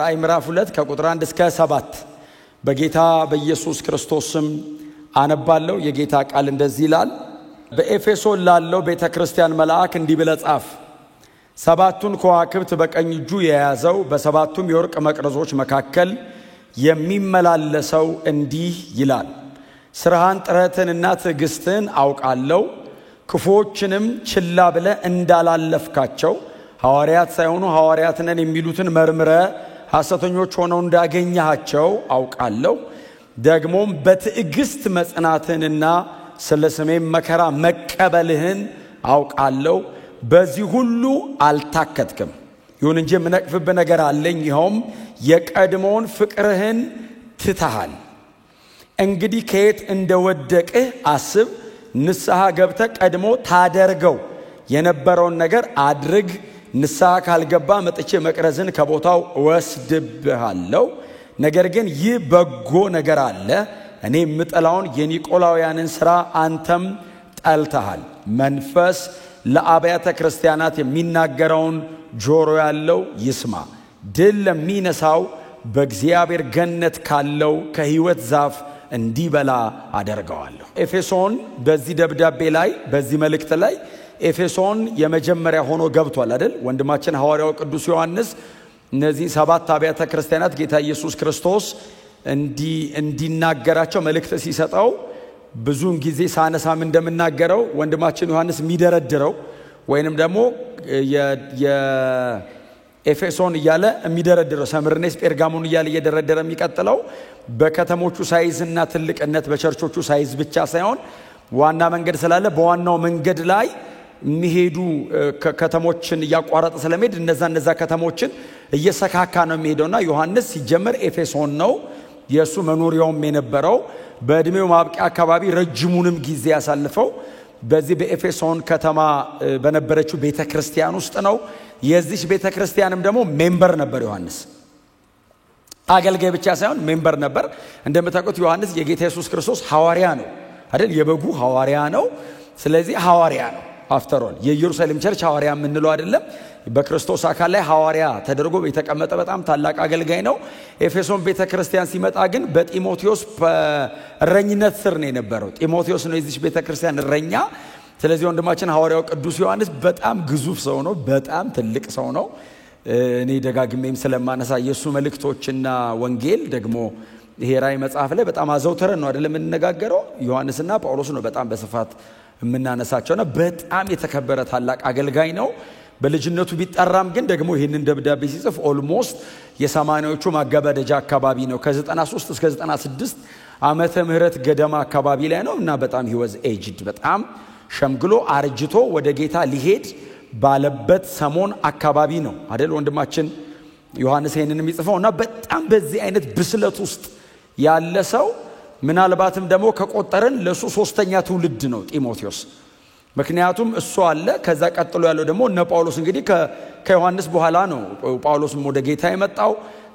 ራእይ ምዕራፍ 2 ከቁጥር 1 እስከ 7 በጌታ በኢየሱስ ክርስቶስ ስም አነባለሁ። የጌታ ቃል እንደዚህ ይላል። በኤፌሶን ላለው ቤተክርስቲያን መልአክ እንዲህ ብለህ ጻፍ። ሰባቱን ከዋክብት በቀኝ እጁ የያዘው በሰባቱም የወርቅ መቅረዞች መካከል የሚመላለሰው እንዲህ ይላል። ስራህን ጥረትንና ትዕግስትን አውቃለሁ። ክፉዎችንም ችላ ብለህ እንዳላለፍካቸው ሐዋርያት ሳይሆኑ ሐዋርያት ነን የሚሉትን መርምረህ ሐሰተኞች ሆነው እንዳገኘሃቸው አውቃለሁ። ደግሞም በትዕግስት መጽናትንና ስለ ስሜም መከራ መቀበልህን አውቃለሁ። በዚህ ሁሉ አልታከትክም። ይሁን እንጂ የምነቅፍብህ ነገር አለኝ። ይኸውም የቀድሞውን ፍቅርህን ትተሃል። እንግዲህ ከየት እንደወደቅህ አስብ። ንስሐ ገብተህ ቀድሞ ታደርገው የነበረውን ነገር አድርግ። ንስሐ ካልገባ መጥቼ መቅረዝን ከቦታው ወስድብሃለሁ። ነገር ግን ይህ በጎ ነገር አለ። እኔ የምጠላውን የኒቆላውያንን ሥራ አንተም ጠልተሃል። መንፈስ ለአብያተ ክርስቲያናት የሚናገረውን ጆሮ ያለው ይስማ። ድል ለሚነሳው በእግዚአብሔር ገነት ካለው ከሕይወት ዛፍ እንዲበላ አደርገዋለሁ። ኤፌሶን በዚህ ደብዳቤ ላይ በዚህ መልእክት ላይ ኤፌሶን የመጀመሪያ ሆኖ ገብቷል አይደል? ወንድማችን ሐዋርያው ቅዱስ ዮሐንስ እነዚህ ሰባት አብያተ ክርስቲያናት ጌታ ኢየሱስ ክርስቶስ እንዲናገራቸው መልእክት ሲሰጠው ብዙን ጊዜ ሳነሳም እንደምናገረው ወንድማችን ዮሐንስ የሚደረድረው ወይንም ደግሞ የኤፌሶን እያለ የሚደረድረው ሰምርኔስ ጴርጋሞን እያለ እየደረደረ የሚቀጥለው በከተሞቹ ሳይዝና ትልቅነት በቸርቾቹ ሳይዝ ብቻ ሳይሆን ዋና መንገድ ስላለ በዋናው መንገድ ላይ የሚሄዱ ከተሞችን እያቋረጠ ስለሚሄድ እነዛ ከተሞችን እየሰካካ ነው የሚሄደውና ዮሐንስ ሲጀመር ኤፌሶን ነው የሱ መኖሪያውም የነበረው። በእድሜው ማብቂያ አካባቢ ረጅሙንም ጊዜ ያሳልፈው በዚህ በኤፌሶን ከተማ በነበረችው ቤተክርስቲያን ውስጥ ነው። የዚህ ቤተክርስቲያንም ደግሞ ሜምበር ነበር ዮሐንስ። አገልጋይ ብቻ ሳይሆን ሜምበር ነበር። እንደምታውቁት ዮሐንስ የጌታ ኢየሱስ ክርስቶስ ሐዋርያ ነው አይደል? የበጉ ሐዋርያ ነው። ስለዚህ ሐዋርያ ነው። አፍተሮል የኢየሩሳሌም ቸርች ሐዋርያ የምንለው አይደለም። በክርስቶስ አካል ላይ ሐዋርያ ተደርጎ የተቀመጠ በጣም ታላቅ አገልጋይ ነው። ኤፌሶን ቤተክርስቲያን ሲመጣ ግን በጢሞቴዎስ እረኝነት ስር ነው የነበረው። ጢሞቴዎስ ነው የዚህ ቤተክርስቲያን እረኛ። ስለዚህ ወንድማችን ሐዋርያው ቅዱስ ዮሐንስ በጣም ግዙፍ ሰው ነው። በጣም ትልቅ ሰው ነው። እኔ ደጋግሜም ስለማነሳ የሱ መልእክቶችና ወንጌል ደግሞ ይሄ ራእይ መጽሐፍ ላይ በጣም አዘውተረን ነው አይደለም የምንነጋገረው። ዮሐንስና ጳውሎስ ነው በጣም በስፋት የምናነሳቸውና በጣም የተከበረ ታላቅ አገልጋይ ነው። በልጅነቱ ቢጠራም ግን ደግሞ ይሄንን ደብዳቤ ሲጽፍ ኦልሞስት የ80ዎቹ ማገባደጃ አካባቢ ነው። ከ93 እስከ 96 ዓመተ ምህረት ገደማ አካባቢ ላይ ነው እና በጣም he was aged በጣም ሸምግሎ አርጅቶ ወደ ጌታ ሊሄድ ባለበት ሰሞን አካባቢ ነው አይደል ወንድማችን ዮሐንስ ይሄንን የሚጽፈውና በጣም በዚህ አይነት ብስለት ውስጥ ያለ ሰው ምናልባትም ደግሞ ከቆጠረን ለሱ ሶስተኛ ትውልድ ነው ጢሞቴዎስ። ምክንያቱም እሱ አለ ከዛ ቀጥሎ ያለው ደግሞ እነ ጳውሎስ እንግዲህ ከዮሐንስ በኋላ ነው ጳውሎስም ወደ ጌታ የመጣው።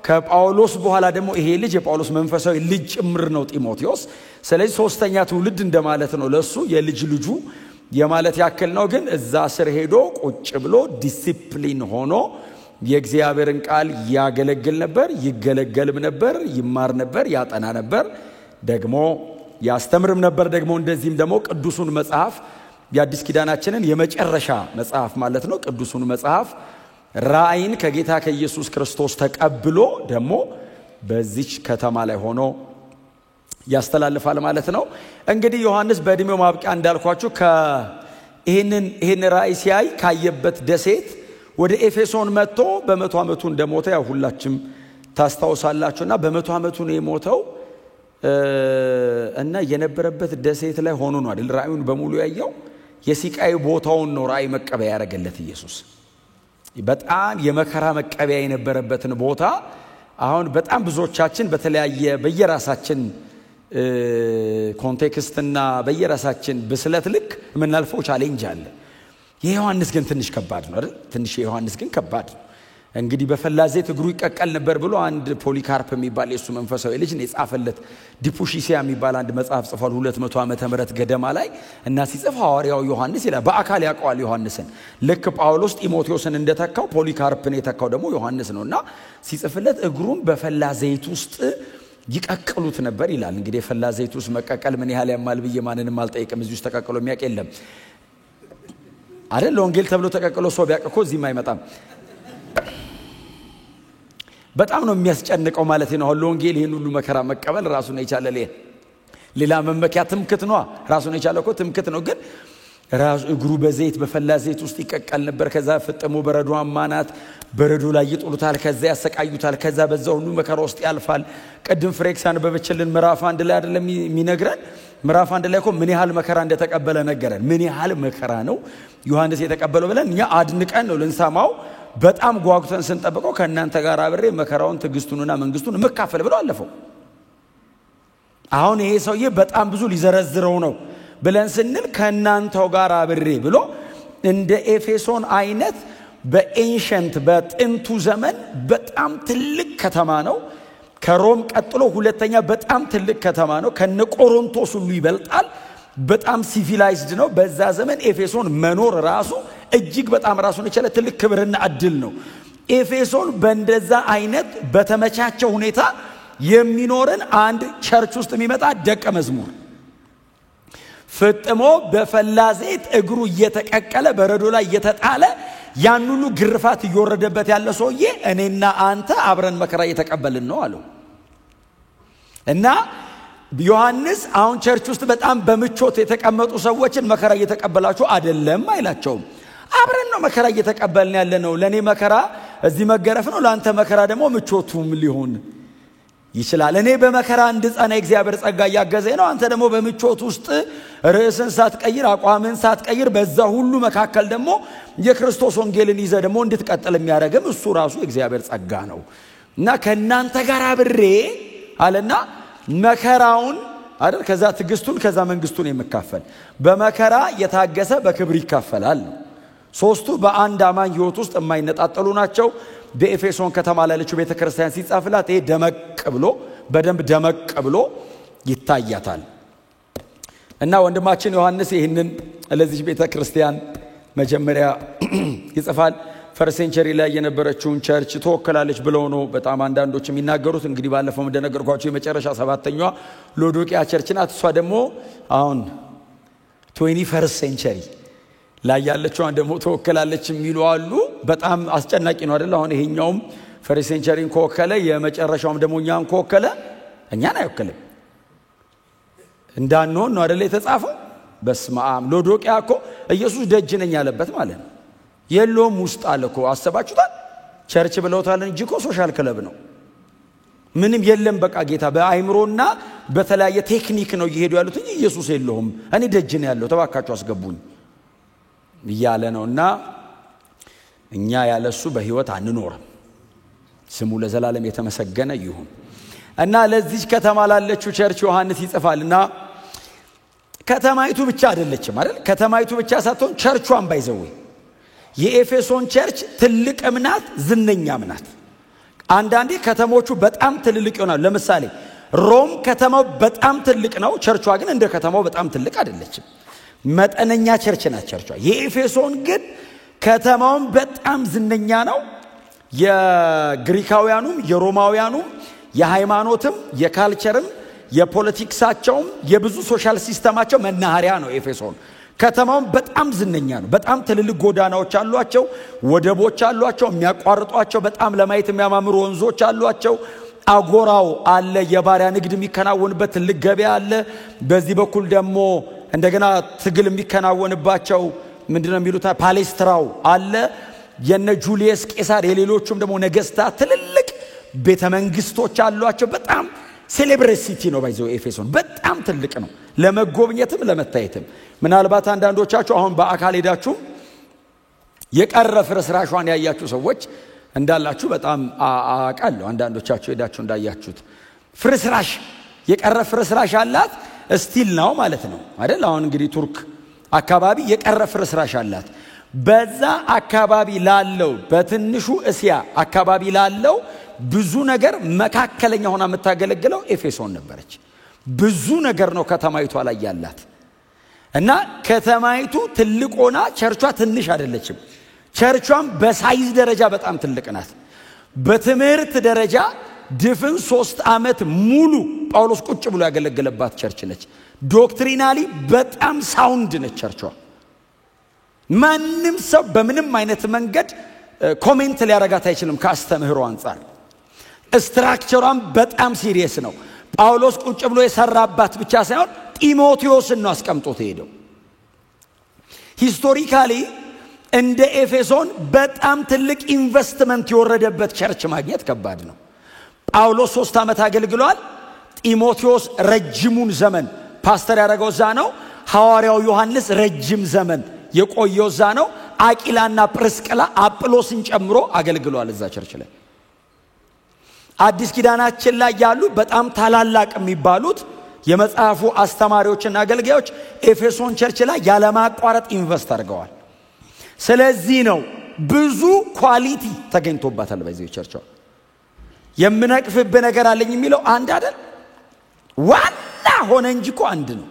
ከጳውሎስ በኋላ ደግሞ ይሄ ልጅ የጳውሎስ መንፈሳዊ ልጅ ጭምር ነው ጢሞቴዎስ። ስለዚህ ሶስተኛ ትውልድ እንደማለት ነው ለሱ የልጅ ልጁ የማለት ያክል ነው። ግን እዛ ስር ሄዶ ቁጭ ብሎ ዲሲፕሊን ሆኖ የእግዚአብሔርን ቃል ያገለግል ነበር፣ ይገለገልም ነበር፣ ይማር ነበር፣ ያጠና ነበር፣ ደግሞ ያስተምርም ነበር። ደግሞ እንደዚህም ደግሞ ቅዱሱን መጽሐፍ የአዲስ ኪዳናችንን የመጨረሻ መጽሐፍ ማለት ነው ቅዱሱን መጽሐፍ ራእይን ከጌታ ከኢየሱስ ክርስቶስ ተቀብሎ ደግሞ በዚች ከተማ ላይ ሆኖ ያስተላልፋል ማለት ነው። እንግዲህ ዮሐንስ በእድሜው ማብቂያ እንዳልኳችሁ ይሄን ራእይ ሲያይ ካየበት ደሴት ወደ ኤፌሶን መጥቶ በ100 ዓመቱ እንደሞተ ያው ሁላችንም ታስታውሳላችሁና በ100 ዓመቱ ነው የሞተው እና የነበረበት ደሴት ላይ ሆኖ ነው አይደል ራእዩን በሙሉ ያየው። የሲቃይ ቦታውን ነው ራእይ መቀበያ ያደረገለት ኢየሱስ። በጣም የመከራ መቀበያ የነበረበትን ቦታ አሁን በጣም ብዙዎቻችን በተለያየ በየራሳችን ኮንቴክስትና በየራሳችን ብስለት ልክ የምናልፈው ቻሌንጅ አለ። የዮሐንስ ግን ትንሽ ከባድ ነው አይደል? ትንሽ የዮሐንስ ግን ከባድ ነው እንግዲህ በፈላ ዘይት እግሩ ይቀቀል ነበር ብሎ አንድ ፖሊካርፕ የሚባል የሱ መንፈሳዊ ልጅ ነው የጻፈለት ዲፑሺሲያ የሚባል አንድ መጽሐፍ ጽፏል 200 ዓመተ ምህረት ገደማ ላይ እና ሲጽፍ ሐዋርያው ዮሐንስ ይላል በአካል ያውቀዋል ዮሐንስን ልክ ጳውሎስ ጢሞቴዎስን እንደተካው ፖሊካርፕን የተካው ደግሞ ዮሐንስ ነውና ሲጽፍለት እግሩን በፈላ ዘይት ውስጥ ይቀቅሉት ነበር ይላል እንግዲህ የፈላ ዘይት ውስጥ መቀቀል ምን ያህል ያማል ብዬ ማንንም አልጠይቅም እዚህ ውስጥ ተቀቅሎ የሚያውቅ የለም አይደል ወንጌል ተብሎ ተቀቅሎ ሰው ቢያውቅ እኮ እዚህም አይመጣም በጣም ነው የሚያስጨንቀው ማለት ነው ወንጌል ይሄን ሁሉ መከራ መቀበል ራሱን የቻለ ሌላ መመኪያ ትምክት ነው ራሱን የቻለ እኮ ትምክት ነው ግን ራሱ እግሩ በዘይት በፈላ ዘይት ውስጥ ይቀቀል ነበር ከዛ ፍጥሞ በረዶ አማናት በረዶ ላይ ይጥሉታል ከዛ ያሰቃዩታል ከዛ በዛው ሁሉ መከራ ውስጥ ያልፋል ቀድም ፍሬክሳን በበችልን ምዕራፍ 1 ላይ አይደለም የሚነግረን ምዕራፍ 1 ላይ እኮ ምን ያህል መከራ እንደተቀበለ ነገረን ምን ያህል መከራ ነው ዮሐንስ የተቀበለው ብለን እኛ አድንቀን ነው ልንሰማው በጣም ጓጉተን ስንጠብቀው ከእናንተ ጋር አብሬ መከራውን ትግስቱንና መንግስቱን መካፈል ብሎ አለፈው አሁን ይሄ ሰውዬ በጣም ብዙ ሊዘረዝረው ነው ብለን ስንል ከእናንተው ጋር አብሬ ብሎ እንደ ኤፌሶን አይነት በኤንሸንት በጥንቱ ዘመን በጣም ትልቅ ከተማ ነው ከሮም ቀጥሎ ሁለተኛ በጣም ትልቅ ከተማ ነው ከነቆሮንቶስ ሁሉ ይበልጣል በጣም ሲቪላይዝድ ነው በዛ ዘመን ኤፌሶን መኖር ራሱ እጅግ በጣም ራሱን የቻለ ትልቅ ክብርና እድል ነው ኤፌሶን በእንደዛ አይነት በተመቻቸው ሁኔታ የሚኖርን አንድ ቸርች ውስጥ የሚመጣ ደቀ መዝሙር ፍጥሞ በፈላ ዘይት እግሩ እየተቀቀለ በረዶ ላይ እየተጣለ ያን ሁሉ ግርፋት እየወረደበት ያለ ሰውዬ እኔና አንተ አብረን መከራ እየተቀበልን ነው አለው እና ዮሐንስ አሁን ቸርች ውስጥ በጣም በምቾት የተቀመጡ ሰዎችን መከራ እየተቀበላችሁ አይደለም አይላቸውም አብረን ነው መከራ እየተቀበልን ያለ ነው ለኔ መከራ እዚህ መገረፍ ነው ላንተ መከራ ደግሞ ምቾቱም ሊሆን ይችላል እኔ በመከራ እንድጸና እግዚአብሔር ጸጋ ያገዘኝ ነው አንተ ደግሞ በምቾት ውስጥ ርዕስን ሳትቀይር አቋምን ሳትቀይር በዛ ሁሉ መካከል ደግሞ የክርስቶስ ወንጌልን ይዘህ ደግሞ እንድትቀጥል የሚያደርግም እሱ ራሱ እግዚአብሔር ጸጋ ነው እና ከናንተ ጋር አብሬ አለና መከራውን አይደል ከዛ ትግስቱን ከዛ መንግስቱን የመካፈል በመከራ የታገሰ በክብር ይካፈላል ሶስቱ በአንድ አማኝ ህይወት ውስጥ የማይነጣጠሉ ናቸው በኤፌሶን ከተማ ላይ ለቹ ቤተክርስቲያን ሲጻፍላት ይሄ ደመቅ ብሎ በደንብ ደመቅ ብሎ ይታያታል እና ወንድማችን ዮሐንስ ይሄንን ለዚህ ቤተክርስቲያን መጀመሪያ ይጽፋል ፈርስት ሴንቸሪ ላይ የነበረችውን ቸርች ተወከላለች ብለው ነው በጣም አንዳንዶች የሚናገሩት እንግዲህ ባለፈው እንደነገርኳችሁ የመጨረሻ ሰባተኛዋ ሎዶቂያ ቸርች ናት እሷ ደግሞ አሁን 21st ሴንቸሪ ላይ ያለችው ደግሞ ተወከላለች የሚሉ አሉ በጣም አስጨናቂ ነው አይደል አሁን ይሄኛውም ፈርስት ሴንቸሪን ኮከለ የመጨረሻውም ደግሞ ኛን ኮከለ እኛን አይወከልም እንዳንሆን ነው አይደል የተጻፈው በስማም ሎዶቂያ እኮ ኢየሱስ ደጅ ነኝ ያለበት ማለት ነው የሎም ውስጥ አለኮ አሰባችሁታል ቸርች ብለውታል እንጂ እኮ ሶሻል ክለብ ነው ምንም የለም በቃ ጌታ በአይምሮና በተለያየ ቴክኒክ ነው ይሄዱ ያሉት እንጂ ኢየሱስ የለውም እኔ ደጅ ነኝ ያለው ተባካችሁ አስገቡኝ ይያለ ነውና እኛ ያለሱ በህይወት አንኖርም ስሙ ለዘላለም የተመሰገነ ይሁን እና ለዚህ ከተማ ላለችው ቸርች ዮሐንስ ይጽፋልና ከተማይቱ ብቻ አይደለችም አይደል ከተማይቱ ብቻ ሳትሆን ቸርቿን ባይዘው የኤፌሶን ቸርች ትልቅ እምናት ዝነኛ እምናት አንዳንዴ ከተሞቹ በጣም ትልልቅ ይሆናሉ ለምሳሌ ሮም ከተማው በጣም ትልቅ ነው ቸርቿ ግን እንደ ከተማው በጣም ትልቅ አይደለችም መጠነኛ ቸርች ናት ቸርቿ የኤፌሶን ግን ከተማውን በጣም ዝነኛ ነው የግሪካውያኑም የሮማውያኑም የሃይማኖትም የካልቸርም የፖለቲክሳቸውም የብዙ ሶሻል ሲስተማቸው መናኸሪያ ነው ኤፌሶን ከተማውን በጣም ዝነኛ ነው በጣም ትልልቅ ጎዳናዎች አሏቸው ወደቦች አሏቸው የሚያቋርጧቸው በጣም ለማየት የሚያማምሩ ወንዞች አሏቸው አጎራው አለ የባሪያ ንግድ የሚከናወንበት ትልቅ ገበያ አለ በዚህ በኩል ደግሞ እንደገና ትግል የሚከናወንባቸው ምንድነው የሚሉት ፓሌስትራው አለ የነ ጁሊየስ ቄሳር የሌሎችም ደግሞ ነገስታት ትልልቅ ቤተ መንግስቶች አሏቸው በጣም ሴሌብሬት ሲቲ ነው ባይዘው ኤፌሶን በጣም ትልቅ ነው ለመጎብኘትም ለመታየትም ምናልባት አንዳንዶቻችሁ አሁን በአካል ሄዳችሁ የቀረ ፍርስራሿን ያያችሁ ሰዎች እንዳላችሁ በጣም አቃለው አንዳንዶቻችሁ ሄዳችሁ እንዳያችሁት ፍርስራሽ የቀረ ፍርስራሽ አላት ስቲል ነው ማለት ነው አይደል አሁን እንግዲህ ቱርክ አካባቢ የቀረ ፍርስራሽ አላት በዛ አካባቢ ላለው በትንሹ እስያ አካባቢ ላለው ብዙ ነገር መካከለኛ ሆና የምታገለግለው ኤፌሶን ነበረች። ብዙ ነገር ነው ከተማይቷ ላይ ያላት እና ከተማይቱ ትልቅ ሆና ቸርቿ ትንሽ አይደለችም። ቸርቿም በሳይዝ ደረጃ በጣም ትልቅ ናት። በትምህርት ደረጃ ድፍን 3 ዓመት ሙሉ ጳውሎስ ቁጭ ብሎ ያገለገለባት ቸርች ነች። ዶክትሪናሊ በጣም ሳውንድ ነች ቸርቿ። ማንም ሰው በምንም አይነት መንገድ ኮሜንት ሊያረጋት አይችልም ካስተምህሮ አንፃር። ስትራክቸሯም በጣም ሲሪየስ ነው። ጳውሎስ ቁጭ ብሎ የሰራባት ብቻ ሳይሆን ጢሞቴዎስን ነው አስቀምጦት ሄደው። ሂስቶሪካሊ እንደ ኤፌሶን በጣም ትልቅ ኢንቨስትመንት የወረደበት ቸርች ማግኘት ከባድ ነው። ጳውሎስ 3 ዓመት አገልግሏል። ጢሞቴዎስ ረጅሙን ዘመን ፓስተር ያደረገው እዛ ነው። ሐዋርያው ዮሐንስ ረጅም ዘመን የቆየው እዛ ነው። አቂላና ጵርስቅላ አጵሎስን ጨምሮ አገልግሏል እዛ ቸርች ላይ። አዲስ ኪዳናችን ላይ ያሉ በጣም ታላላቅ የሚባሉት የመጽሐፉ አስተማሪዎችና አገልጋዮች ኤፌሶን ቸርች ላይ ያለማቋረጥ ኢንቨስት አድርገዋል። ስለዚህ ነው ብዙ ኳሊቲ ተገኝቶባታል በዚህ ቸርች። የምነቅፍብህ ነገር አለኝ የሚለው አንድ አይደል? ዋና ሆነ እንጂ እኮ አንድ ነው።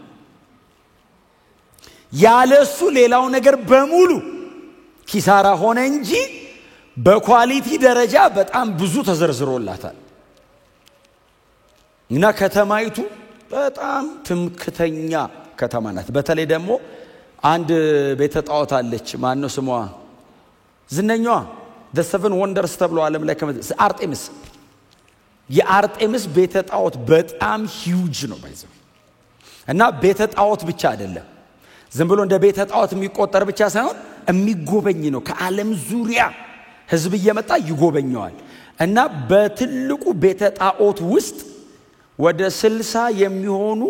ያለሱ ሌላው ነገር በሙሉ ኪሳራ ሆነ እንጂ በኳሊቲ ደረጃ በጣም ብዙ ተዘርዝሮላታል። እና ከተማይቱ በጣም ትምክተኛ ከተማ ናት። በተለይ ደግሞ አንድ ቤተ ጣዖት አለች። ማን ነው ስሟ? ዝነኛዋ the 7 wonders ተብሎ ዓለም ላይ አርጤምስ። የአርጤምስ ቤተ ጣዖት በጣም ሂውጅ ነው ባይዘው። እና ቤተ ጣዖት ብቻ አይደለም፣ ዝም ብሎ እንደ ቤተ ጣዖት የሚቆጠር ብቻ ሳይሆን የሚጎበኝ ነው። ከዓለም ዙሪያ ህዝብ እየመጣ ይጎበኘዋል። እና በትልቁ ቤተ ጣዖት ውስጥ ወደ 60 የሚሆኑ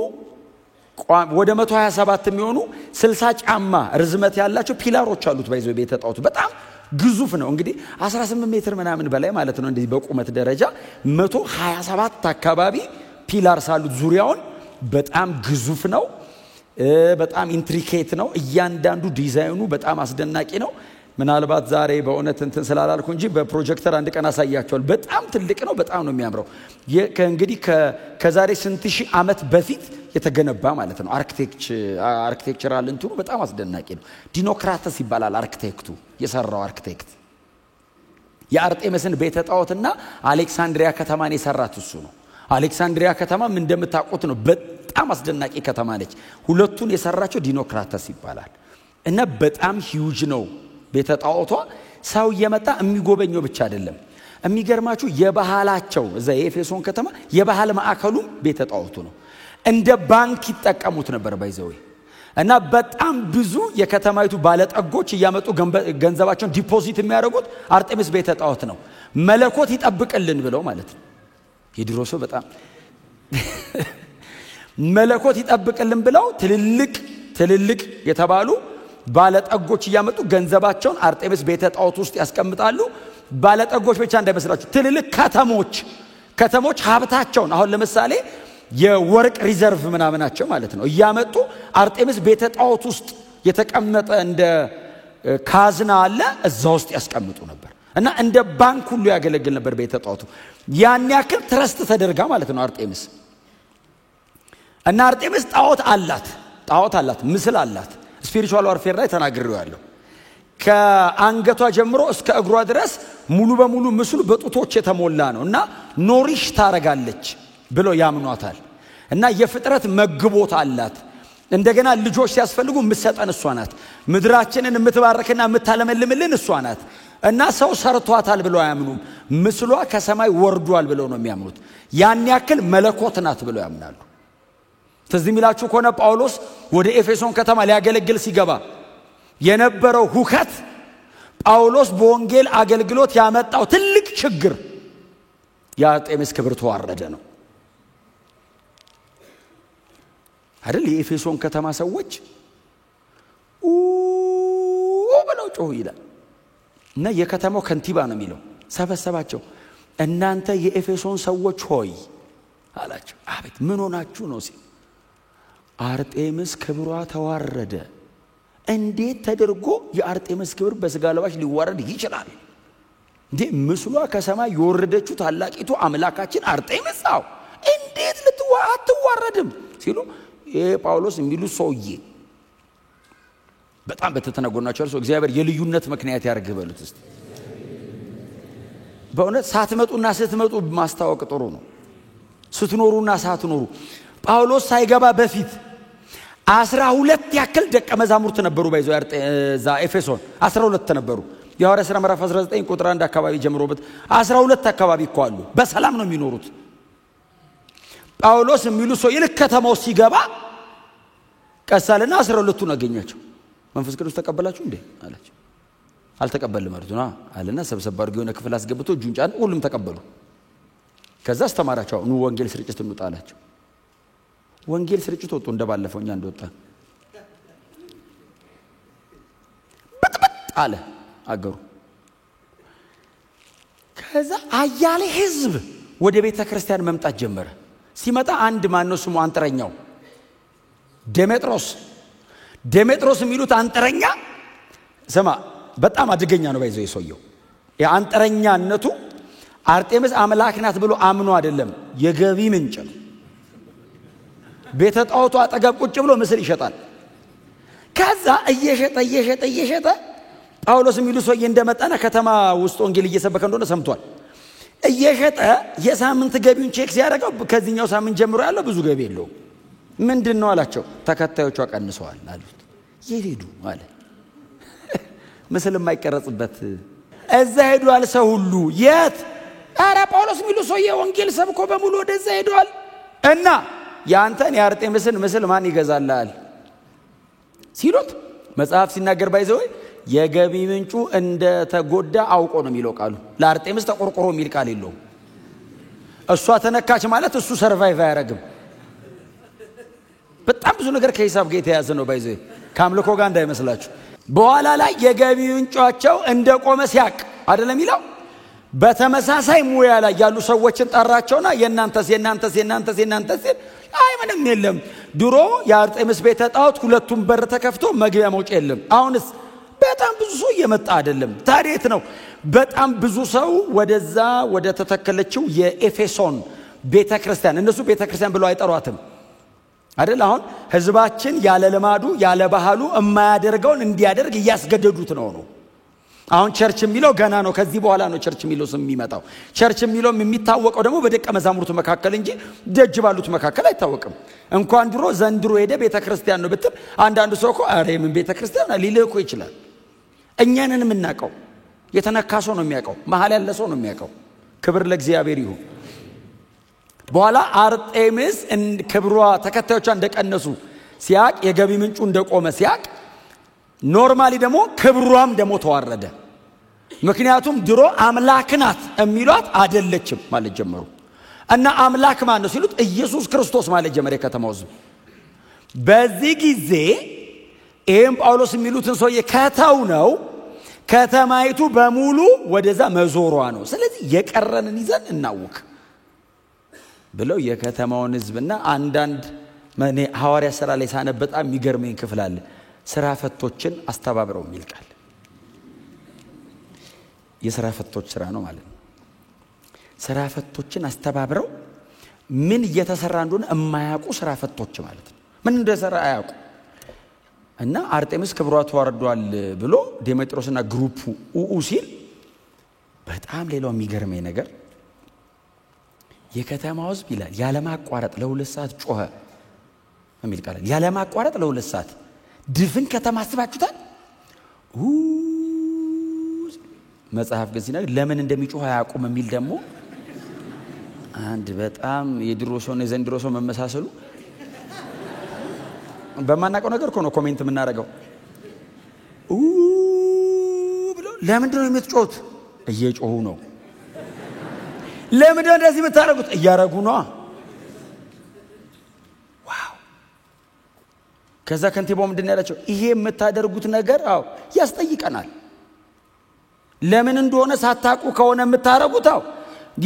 ወደ 127 የሚሆኑ 60 ጫማ ርዝመት ያላቸው ፒላሮች አሉት ባይዘው ቤተ ጣዖት። በጣም ግዙፍ ነው። እንግዲህ 18 ሜትር ምናምን በላይ ማለት ነው። እንደዚህ በቁመት ደረጃ 127 አካባቢ ፒላርስ አሉት ዙሪያውን። በጣም ግዙፍ ነው። በጣም ኢንትሪኬት ነው። እያንዳንዱ ዲዛይኑ በጣም አስደናቂ ነው። ምናልባት ዛሬ በእውነት እንትን ስላላልኩ እንጂ በፕሮጀክተር አንድ ቀን አሳያቸዋል። በጣም ትልቅ ነው። በጣም ነው የሚያምረው። ከእንግዲህ ከዛሬ ስንት ሺህ ዓመት በፊት የተገነባ ማለት ነው። አርኪቴክቸራል እንትኑ በጣም አስደናቂ ነው። ዲኖክራተስ ይባላል አርኪቴክቱ፣ የሰራው አርኪቴክት። የአርጤምስን ቤተ ጣዖትና አሌክሳንድሪያ ከተማን የሰራት እሱ ነው። አሌክሳንድሪያ ከተማም እንደምታውቁት ነው። በጣም አስደናቂ ከተማ ነች። ሁለቱን የሰራቸው ዲኖክራተስ ይባላል። እና በጣም ሂውጅ ነው ቤተ ጣዖቷ። ሰው እየመጣ የሚጎበኘው ብቻ አይደለም። የሚገርማችሁ የባህላቸው እዛ የኤፌሶን ከተማ የባህል ማዕከሉም ቤተ ጣዖቱ ነው። እንደ ባንክ ይጠቀሙት ነበር ባይዘው። እና በጣም ብዙ የከተማይቱ ባለጠጎች እያመጡ ገንዘባቸውን ዲፖዚት የሚያደርጉት አርጤምስ ቤተ ጣዖት ነው። መለኮት ይጠብቅልን ብለው ማለት ነው። የድሮ ሰው በጣም መለኮት ይጠብቅልን ብለው ትልልቅ የተባሉ ባለጠጎች እያመጡ ገንዘባቸውን አርጤምስ ቤተ ጣዖት ውስጥ ያስቀምጣሉ። ባለጠጎች ብቻ እንዳይመስላችሁ፣ ትልልቅ ከተሞች ሀብታቸውን አሁን ለምሳሌ የወርቅ ሪዘርቭ ምናምናቸው ማለት ነው እያመጡ አርጤምስ ቤተ ጣዖት ውስጥ የተቀመጠ እንደ ካዝና አለ፣ እዛ ውስጥ ያስቀምጡ ነበር። እና እንደ ባንክ ሁሉ ያገለግል ነበር ቤተ ጣዖቱ። ያን ያክል ትረስት ተደርጋ ማለት ነው አርጤምስ። እና አርጤምስ ጣዖት አላት፣ ምስል አላት። ስፒሪቹዋል ዋርፌር ላይ ተናግሬዋለሁ። ከአንገቷ ጀምሮ እስከ እግሯ ድረስ ሙሉ በሙሉ ምስሉ በጡቶች የተሞላ ነው። እና ኖሪሽ ታረጋለች ብለው ያምኗታል። እና የፍጥረት መግቦት አላት። እንደገና ልጆች ሲያስፈልጉ የምትሰጠን እሷ ናት። ምድራችንን የምትባረክና የምታለመልምልን እሷ ናት። እና ሰው ሰርቷታል ብለው አያምኑም። ምስሏ ከሰማይ ወርዷል ብለው ነው የሚያምኑት። ያን ያክል መለኮት ናት ብለው ያምናሉ። ስለዚህ ሚላችሁ ከሆነ ጳውሎስ ወደ ኤፌሶን ከተማ ሊያገለግል ሲገባ የነበረው ሁከት ጳውሎስ በወንጌል አገልግሎት ያመጣው ትልቅ ችግር የአርጤምስ ክብር ተዋረደ ነው አይደል? የኤፌሶን ከተማ ሰዎች ብለው ጮሁ ይላል። እና የከተማው ከንቲባ ነው የሚለው ሰበሰባቸው። እናንተ የኤፌሶን ሰዎች ሆይ አላቸው። አቤት ምን ሆናችሁ ነው ሲል፣ አርጤምስ ክብሯ ተዋረደ፣ እንዴት ተደርጎ የአርጤምስ ክብር በስጋ ለባሽ ሊዋረድ ይችላል? እንዴ ምስሏ ከሰማይ የወረደችው ታላቂቱ አምላካችን አርጤምስ እንዴት አትዋረድም ሲሉ ጳውሎስ የሚሉት ሰውዬ በጣም በተተነጎናቸው ሰው እግዚአብሔር የልዩነት ምክንያት ያርግ በሉት እስቲ። በእውነት ሳትመጡና ስትመጡ ማስተዋወቅ ጥሩ ነው። ስትኖሩና ሳትኖሩ ጳውሎስ ሳይገባ በፊት 12 ያክል ደቀ መዛሙርት ነበሩ። ባይዘው እዛ ኤፌሶን 12 ነበሩ። የሐዋርያት ሥራ ምዕራፍ 19 ቁጥር 1 አካባቢ ጀምሮበት 12 አካባቢ እኮ አሉ። በሰላም ነው የሚኖሩት። ጳውሎስ የሚሉ ሰው ይልክ ከተማው ሲገባ ቀሳልና 12ቱን አገኛቸው። መንፈስ ቅዱስ ተቀበላችሁ እንዴ አላቸው። አልተቀበልም ማለት ነው አለና ሰብሰብ አድርገው የሆነ ክፍል አስገብቶ እጁን ጫን። ሁሉም ተቀበሉ። ከዛ አስተማራቸው። ኑ ወንጌል ስርጭት እንውጣ አላቸው። ወንጌል ስርጭት ወጡ። እንደባለፈው እኛ እንደወጣ በጥበጥ አለ አገሩ። ከዛ አያሌ ህዝብ ወደ ቤተ ክርስቲያን መምጣት ጀመረ። ሲመጣ አንድ ማነው ስሙ አንጥረኛው ዴሜጥሮስ የሚሉት አንጥረኛ ስማ በጣም አደገኛ ነው። ባይዘው የሰውየው የአንጥረኛነቱ አርጤምስ አምላክ ናት ብሎ አምኖ አይደለም፣ የገቢ ምንጭ ነው። ቤተ ጣዖቱ አጠገብ ቁጭ ብሎ ምስል ይሸጣል። ከዛ እየሸጠ ጳውሎስ የሚሉ ሰውዬ እንደመጣና ከተማ ውስጥ ወንጌል እየሰበከ እንደሆነ ሰምቷል። እየሸጠ የሳምንት ገቢውን ቼክ ሲያደርገው ከዚህኛው ሳምንት ጀምሮ ያለው ብዙ ገቢ የለውም። ምንድነው አላቸው። ተከታዮቹ ቀንሰዋል አሉት። ይሄዱ አለ ምስል የማይቀረጽበት እዛ ሄዷል ሰው ሁሉ። የት? ኧረ ጳውሎስ የሚሉ ሰውዬ ወንጌል ሰብኮ በሙሉ ወደዛ ሄዷል። እና ያንተን የአርጤምስን ምስል ማን ይገዛልሃል ሲሉት መጽሐፍ ሲናገር ባይዘው የገቢ ምንጩ እንደ ተጎዳ አውቆ ነው የሚለው ቃሉ። ለአርጤምስ ተቆርቆሮ የሚል ቃል የለውም። እሷ ተነካች ማለት እሱ ሰርቫይቭ አያረግም። በጣም ብዙ ነገር ከሂሳብ ጋር የተያዘ ነው ባይዘው ከአምልኮ ጋር እንዳይመስላችሁ። በኋላ ላይ የገቢ ምንጫቸው እንደቆመ ሲያቅ አይደለም ይላል። በተመሳሳይ ሙያ ላይ ያሉ ሰዎችን ጠራቸውና የናንተስ አይ ምንም የለም። ድሮ የአርጤምስ ቤተ ጣዖት ሁለቱም በር ተከፍቶ መግቢያ መውጫ የለም። አሁንስ በጣም ብዙ ሰው እየመጣ አይደለም። ታዲያት ነው በጣም ብዙ ሰው ወደዛ ወደ ተተከለችው የኤፌሶን ቤተክርስቲያን እነሱ ቤተክርስቲያን ብለው አይጠሯትም አይደል? አሁን ህዝባችን ያለ ልማዱ ያለ ባህሉ የማያደርገውን እንዲያደርግ እያስገደዱት ነው። አሁን ቸርች የሚለው ገና ነው። ከዚህ በኋላ ነው ቸርች የሚለው ስም የሚመጣው። ቸርች የሚለው የሚታወቀው ደግሞ በደቀ መዛሙርቱ መካከል እንጂ ደጅ ባሉት መካከል አይታወቅም። እንኳን ድሮ ዘንድሮ ሄደ ቤተክርስቲያን ነው ብትል አንዳንዱ ሰው እኮ አሬ ምን ቤተክርስቲያን ሊልኩ ይችላል። እኛንን የምናቀው የተነካሶ ነው የሚያቀው፣ መሐል ያለ ሰው ነው የሚያቀው። ክብር ለእግዚአብሔር ይሁን። በኋላ አርጤምስ ክብሯ ተከታዮቿ እንደቀነሱ ሲያቅ የገቢ ምንጩ እንደቆመ ሲያቅ ኖርማሊ ደግሞ ክብሯም ደግሞ ተዋረደ። ምክንያቱም ድሮ አምላክ ናት የሚሏት አይደለችም ማለት ጀመሩ። እና አምላክ ማን ነው ሲሉት ኢየሱስ ክርስቶስ ማለት ጀመረ ከተማው ሕዝብ። በዚህ ጊዜ ጳውሎስ የሚሉትን ሰውዬ ከተው ነው ከተማይቱ በሙሉ ወደዛ መዞሯ ነው። ስለዚህ የቀረንን ይዘን እናውክ ብለው የከተማውን ሕዝብና አንዳንድ ማኔ ሐዋርያ ሥራ ላይ ሳነ በጣም የሚገርመኝ ክፍል አለ። ስራ ፈቶችን አስተባብረው የሚል ቃል የሥራ ፈቶች ስራ ነው ማለት ነው። ስራ ፈቶችን አስተባብረው ምን እየተሰራ እንደሆነ የማያውቁ ስራ ፈቶች ማለት ነው። ምን እንደሰራ አያውቁ እና አርጤምስ ክብሯ ተዋርዷል ብሎ ዴሜጥሮስና ግሩፑ ሲል በጣም ሌላው የሚገርመኝ ነገር የከተማው ሕዝብ ይላል ያለማቋረጥ ለ2 ሰዓት ጮኸ የሚል ቃል ያለማቋረጥ ለ2 ሰዓት ድፍን ከተማ አስባችሁታል? መጽሐፍ ግን ሲናገር ለምን እንደሚጮህ አያውቁም የሚል ደግሞ አንድ በጣም የድሮ ሰውና የዘንድሮ ሰው መመሳሰሉ በማናውቀው ነገር እኮ ነው ኮሜንት የምናደርገው። ብሎ ለምንድን ነው የምትጮሁት? እየጮሁ ነው። ለምንድን ነው እንደዚህ የምታደርጉት? እያረጉ ነው። ዋው! ከዛ ከንቲባው ምንድን ነው ያላቸው? ይሄ የምታደርጉት ነገር ያስጠይቀናል። ለምን እንደሆነ ሳታውቁ ከሆነ የምታረጉት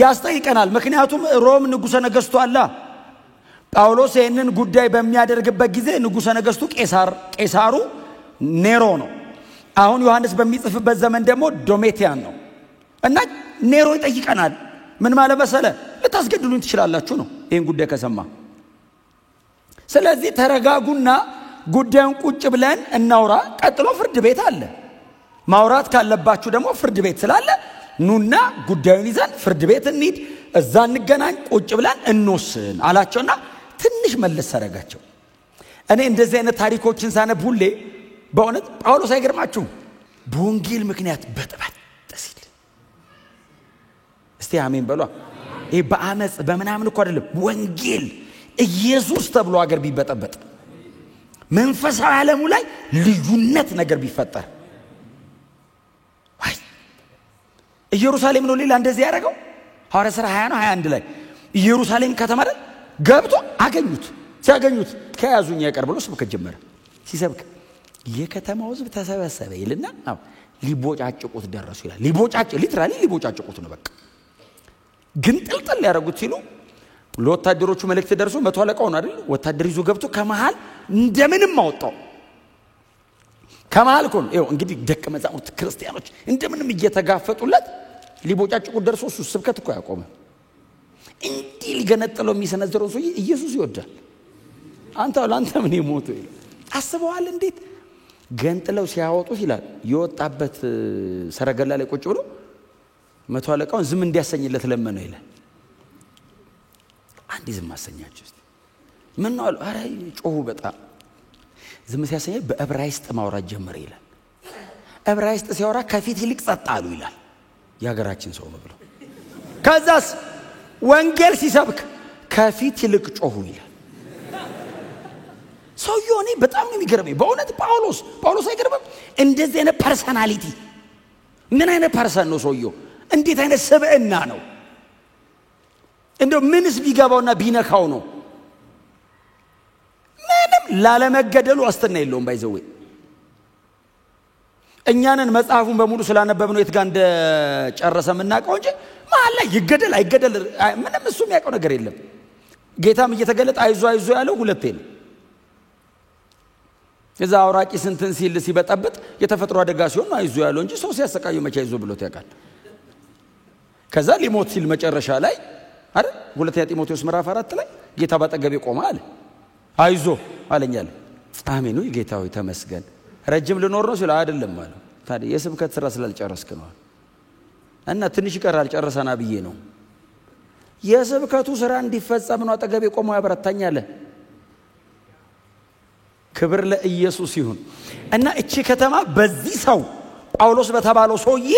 ያስጠይቀናል። ምክንያቱም ሮም ንጉሠ ነገሥቱ አለ። ጳውሎስ ይህንን ጉዳይ በሚያደርግበት ጊዜ ንጉሠ ነገሥቱ ቄሳሩ ኔሮ ነው። አሁን ዮሐንስ በሚጽፍበት ዘመን ደግሞ ዶሜቲያን ነው። እና ኔሮ ይጠይቀናል። ምን ማለት መሰለ? ልታስገድሉኝ ትችላላችሁ ነው ይሄን ጉዳይ ከሰማ። ስለዚህ ተረጋጉና ጉዳዩን ቁጭ ብለን እናውራ። ቀጥሎ ፍርድ ቤት አለ። ማውራት ካለባችሁ ደግሞ ፍርድ ቤት ስላለ ኑና ጉዳዩን ይዘን ፍርድ ቤት እንሂድ፣ እዛ እንገናኝ፣ ቁጭ ብለን እንወስን አላቸውና ትንሽ መለስ አረጋቸው። እኔ እንደዚህ አይነት ታሪኮችን ሳነብ ሁሌ በእውነት ጳውሎስ አይገርማችሁም? በወንጌል ምክንያት በጥበት ሲል እስቲ አሜን በሏ። ይሄ በአመጽ በመናምን እኮ አይደለም። ወንጌል ኢየሱስ ተብሎ ሀገር ቢበጠበጥ መንፈሳዊ ዓለሙ ላይ ልዩነት ነገር ቢፈጠር ኢየሩሳሌም ነው ሌላ እንደዚህ ያደረገው። ሐዋርያት ሥራ 20 ነው 21 ላይ ኢየሩሳሌም ከተማ አይደል ገብቶ አገኙት። ሲያገኙት ከያዙኝ ያቀር ብሎ ስብከት ጀመረ። ሲሰብክ የከተማው ሕዝብ ተሰበሰበ ይልና ሊቦጫጭቁት ደረሱ ይላል። ሊትራሊ ሊቦጫጭቁት ነው። በቃ ግን ጥልጥል ያደረጉት ሲሉ ለወታደሮቹ መልእክት ደርሶ መቶ አለቃው ነው አይደል ወታደር ይዞ ገብቶ ከመሃል እንደምንም አወጣው። ከመሃል ኮን ይኸው እንግዲህ ደቀ መዛሙርት ክርስቲያኖች እንደምንም እየተጋፈጡለት ሊቦጫጭቁት ደርሶ እሱ ስብከት እኮ ያቆመ እንዲህ ሊገነጥለው የሚሰነዘረው ሰው ኢየሱስ ይወዳል። አንተ ምን ይሞቱ ይላል። አስበዋል እንዴት ገንጥለው ሲያወጡት ይላል። የወጣበት ሰረገላ ላይ ቁጭ ብሎ መቶ አለቃውን ዝም እንዲያሰኝለት ለመነው ይላል። አንዴ ዝም አሰኛቸው እስቲ ምን ነው? አረ ጮሁ በጣም ዝም ሲያሰኝ በዕብራይስጥ ማውራት ጀመረ ይላል። ዕብራይስጥ ሲያወራ ከፊት ይልቅ ጸጥ አሉ ይላል። የሀገራችን ሰው ነው ብሎ ከዛስ ወንጌል ሲሰብክ ከፊት ይልቅ ጮሁ ይላል። ሰውየው እኔ በጣም ነው የሚገርመኝ በእውነት ጳውሎስ አይገርምም? እንደዚህ አይነት ፐርሰናሊቲ ምን አይነት ፐርሰን ነው ሰውየው? እንዴት አይነት ስብዕና ነው? እንደው ምንስ ቢገባውና ቢነካው ነው? ምንም ላለመገደሉ ዋስትና የለውም። ባይዘው እኛንን መጽሐፉን በሙሉ ስላነበብነው የት ጋር እንደጨረሰ የምናውቀው እንጂ መሀል ላይ ይገደል አይገደል ምንም እሱ የሚያውቀው ነገር የለም። ጌታም እየተገለጠ አይዞ ያለው ሁለቴ ነው። እዛ አውራቂ ስንትን ሲል ሲበጠብጥ የተፈጥሮ አደጋ ሲሆን አይዞ ያለው እንጂ ሰው ሲያሰቃዩ መቼ አይዞ ብሎት ያውቃል? ከዛ ሊሞት ሲል መጨረሻ ላይ አይደል ሁለተኛ ጢሞቴዎስ ምዕራፍ 4 ላይ ጌታ ባጠገቤ ቆመ አለ። አይዞ አለኛል። አሜን ወይ ጌታ ሆይ ተመስገን። ረጅም ልኖር ነው ሲል አይደለም ማለት ታዲያ የስብከት ስራ ስላልጨረስክ ነው እና ትንሽ ይቀራል ጨርሰና ብዬ ነው። የስብከቱ ስራ እንዲፈጸም ነው አጠገቤ ቆሞ ያበረታኛል። ክብር ለኢየሱስ ይሁን። እና እቺ ከተማ በዚህ ሰው ጳውሎስ በተባለው ሰውዬ